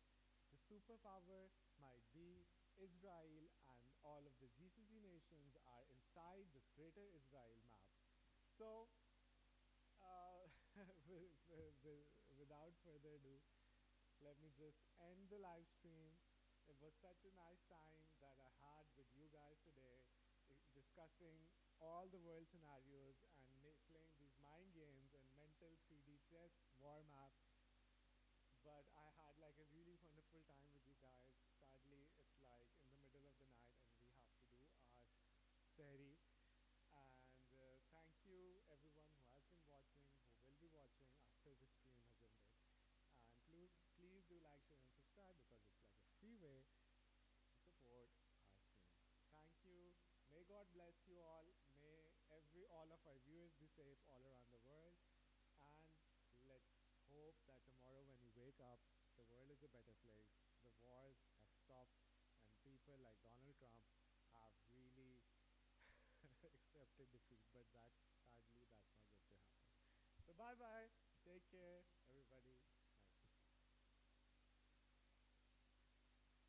the superpower might be Israel, and all of the GCC nations are inside this greater Israel map. So, without further ado, let me just end the live stream. It was such a nice time that I had with you guys today, discussing all the world scenarios and playing these mind games and mental 3D chess war map. But I had like a really wonderful time with you guys. Sadly, it's like in the middle of the night and we have to do our seri. And thank you everyone who has been watching, who will be watching after the stream has ended. And please do like, share, and subscribe, because it's like a free way to support our streams. Thank you. May God bless you all. May all of our viewers be safe all around the world. And let's hope that tomorrow when you wake up, the world is a better place. The wars have stopped, and people like Donald Trump have really accepted defeat. But sadly, that's not going to happen. So bye-bye. Take care.